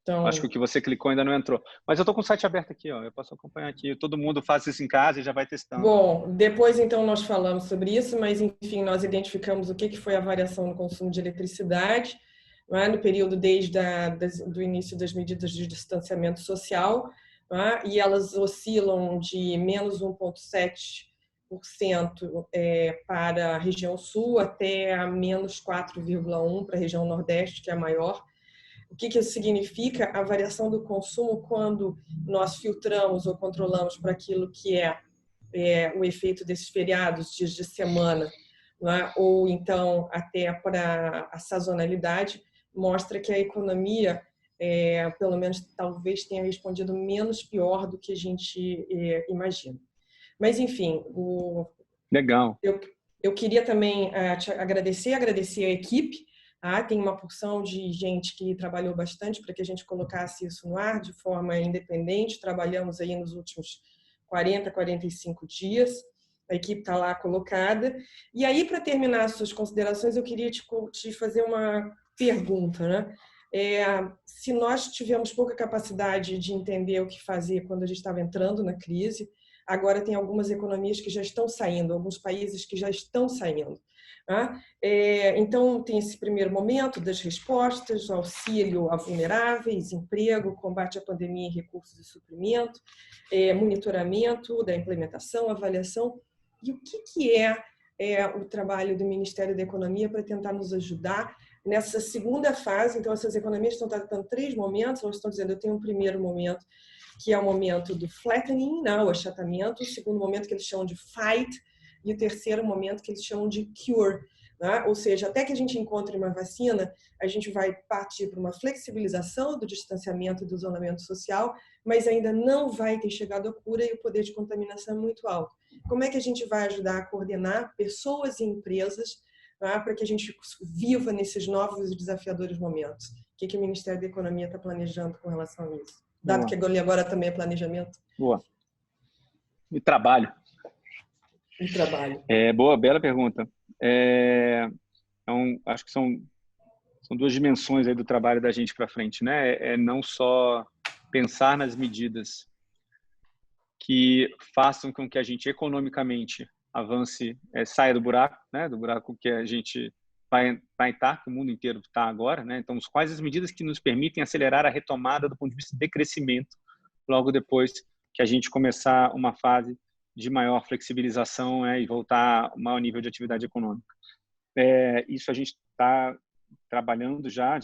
Então, acho que o que você clicou ainda não entrou. Mas eu estou com o site aberto aqui, ó. Eu posso acompanhar aqui. Todo mundo faz isso em casa e já vai testando. Bom, depois então nós falamos sobre isso, mas enfim, nós identificamos o que foi a variação no consumo de eletricidade, não é? No período desde do início das medidas de distanciamento social, não é? E elas oscilam de menos 1,7% para a região sul até a menos 4,1% para a região nordeste, que é a maior. O que isso significa? A variação do consumo quando nós filtramos ou controlamos para aquilo que é o efeito desses feriados, dias de semana, não é? Ou então até para a sazonalidade, mostra que a economia, pelo menos talvez tenha respondido menos pior do que a gente imagina. Mas enfim, legal. Eu queria também te agradecer a equipe. Tem uma porção de gente que trabalhou bastante para que a gente colocasse isso no ar de forma independente. Trabalhamos aí nos últimos 40, 45 dias. A equipe está lá colocada. E aí, para terminar as suas considerações, eu queria te fazer uma pergunta, né? Se nós tivemos pouca capacidade de entender o que fazer quando a gente estava entrando na crise, agora tem algumas economias que já estão saindo, alguns países que já estão saindo. Então, tem esse primeiro momento das respostas, auxílio a vulneráveis, emprego, combate à pandemia e recursos de suprimento, monitoramento da implementação, avaliação. E o que é o trabalho do Ministério da Economia para tentar nos ajudar nessa segunda fase? Então, essas economias estão tratando 3 momentos. Elas estão dizendo, eu tenho um primeiro momento, que é o momento do flattening, o achatamento, o segundo momento que eles chamam de fight, e o terceiro momento que eles chamam de cure. Né? Ou seja, até que a gente encontre uma vacina, a gente vai partir para uma flexibilização do distanciamento e do isolamento social, mas ainda não vai ter chegado à cura e o poder de contaminação é muito alto. Como é que a gente vai ajudar a coordenar pessoas e empresas, né, para que a gente viva nesses novos e desafiadores momentos? O que o Ministério da Economia está planejando com relação a isso? Dado que agora também é planejamento. Boa. E trabalho. Boa, bela pergunta. Acho que são 2 dimensões aí do trabalho da gente para frente, né? Não só pensar nas medidas que façam com que a gente economicamente avance, saia do buraco, né? Do buraco que a gente vai estar, que o mundo inteiro está agora, né? Então, quais as medidas que nos permitem acelerar a retomada do ponto de vista de crescimento, logo depois que a gente começar uma fase de maior flexibilização e voltar a um maior nível de atividade econômica. Isso a gente está trabalhando já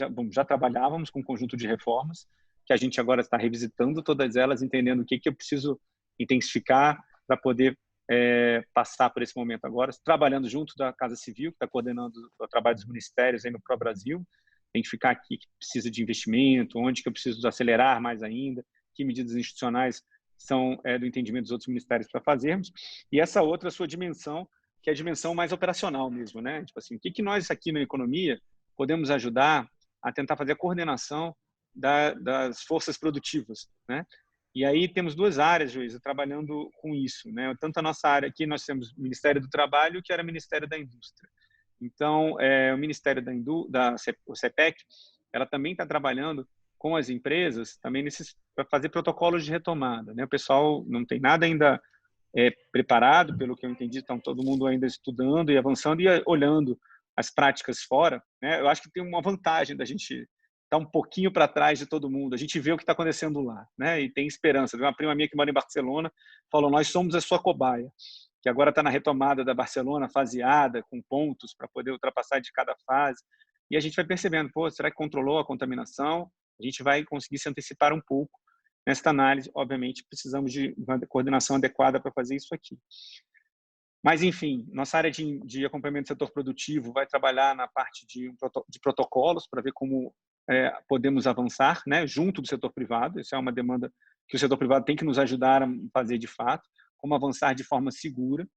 trabalhávamos com um conjunto de reformas, que a gente agora está revisitando todas elas, entendendo o que eu preciso intensificar para poder passar por esse momento agora, trabalhando junto da Casa Civil, que está coordenando o trabalho dos ministérios aí no Pró-Brasil, identificar aqui que precisa de investimento, onde que eu preciso acelerar mais ainda, que medidas institucionais são do entendimento dos outros ministérios para fazermos, e essa outra sua dimensão, que é a dimensão mais operacional mesmo, né? Tipo assim, o que nós aqui na economia podemos ajudar a tentar fazer a coordenação das forças produtivas, né? E aí temos duas áreas, Joísa, trabalhando com isso, né? Tanto a nossa área aqui, nós temos o Ministério do Trabalho, que era o Ministério da Indústria. Então, o Ministério o CEPEC, ela também está trabalhando com as empresas também para fazer protocolos de retomada, né? O pessoal não tem nada ainda preparado, pelo que eu entendi, estão todo mundo ainda estudando e avançando e olhando as práticas fora, né? Eu acho que tem uma vantagem da gente estar um pouquinho para trás de todo mundo. A gente vê o que está acontecendo lá, né? E tem esperança. Uma prima minha que mora em Barcelona falou: nós somos a sua cobaia, que agora está na retomada da Barcelona, faseada, com pontos para poder ultrapassar de cada fase. E a gente vai percebendo, pô, será que controlou a contaminação? A gente vai conseguir se antecipar um pouco nesta análise. Obviamente, precisamos de uma coordenação adequada para fazer isso aqui. Mas, enfim, nossa área de acompanhamento do setor produtivo vai trabalhar na parte de protocolos para ver como podemos avançar, né, junto do setor privado. Isso é uma demanda que o setor privado tem que nos ajudar a fazer de fato, como avançar de forma segura,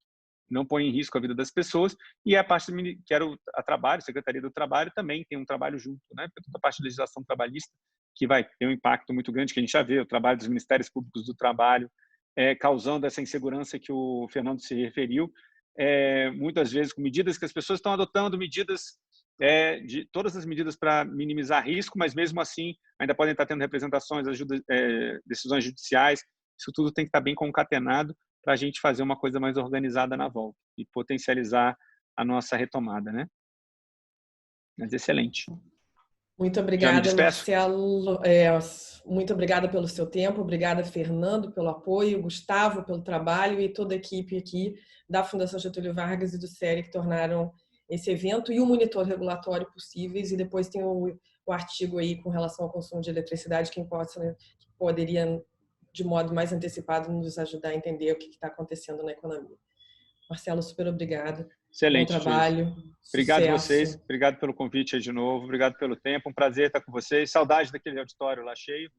não põe em risco a vida das pessoas. E a parte que era a trabalho, Secretaria do Trabalho, também tem um trabalho junto, né, toda a parte de legislação trabalhista, que vai ter um impacto muito grande, que a gente já vê, o trabalho dos Ministérios Públicos do Trabalho, causando essa insegurança que o Fernando se referiu, muitas vezes com medidas que as pessoas estão adotando, de todas as medidas para minimizar risco, mas mesmo assim ainda podem estar tendo representações, decisões judiciais. Isso tudo tem que estar bem concatenado para a gente fazer uma coisa mais organizada na volta e potencializar a nossa retomada, né? Mas excelente. Muito obrigada, Marcelo. Muito obrigada pelo seu tempo. Obrigada, Fernando, pelo apoio, Gustavo, pelo trabalho e toda a equipe aqui da Fundação Getúlio Vargas e do SERI que tornaram esse evento e o monitor regulatório possíveis. E depois tem o artigo aí com relação ao consumo de eletricidade, que poderia, de modo mais antecipado, nos ajudar a entender o que está acontecendo na economia. Marcelo, super obrigado. Excelente. Bom trabalho. Obrigado a Sucesso. vocês. Obrigado pelo convite aí de novo. Obrigado pelo tempo. Um prazer estar com vocês. Saudade daquele auditório lá cheio.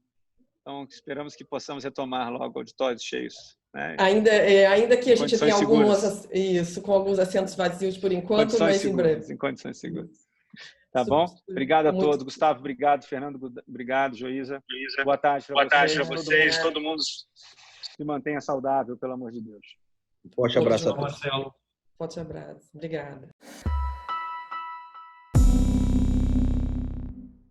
Então, esperamos que possamos retomar logo auditórios cheios, né? Ainda que a gente tenha com alguns assentos vazios por enquanto, mas em breve. Em condições seguras. Tá bom? Obrigado a todos. Gustavo, obrigado. Fernando, obrigado. Joísa. Boa tarde para vocês. Todo mundo se mantenha saudável, pelo amor de Deus. Forte abraço a todos. Marcelo. Forte abraço. Obrigada.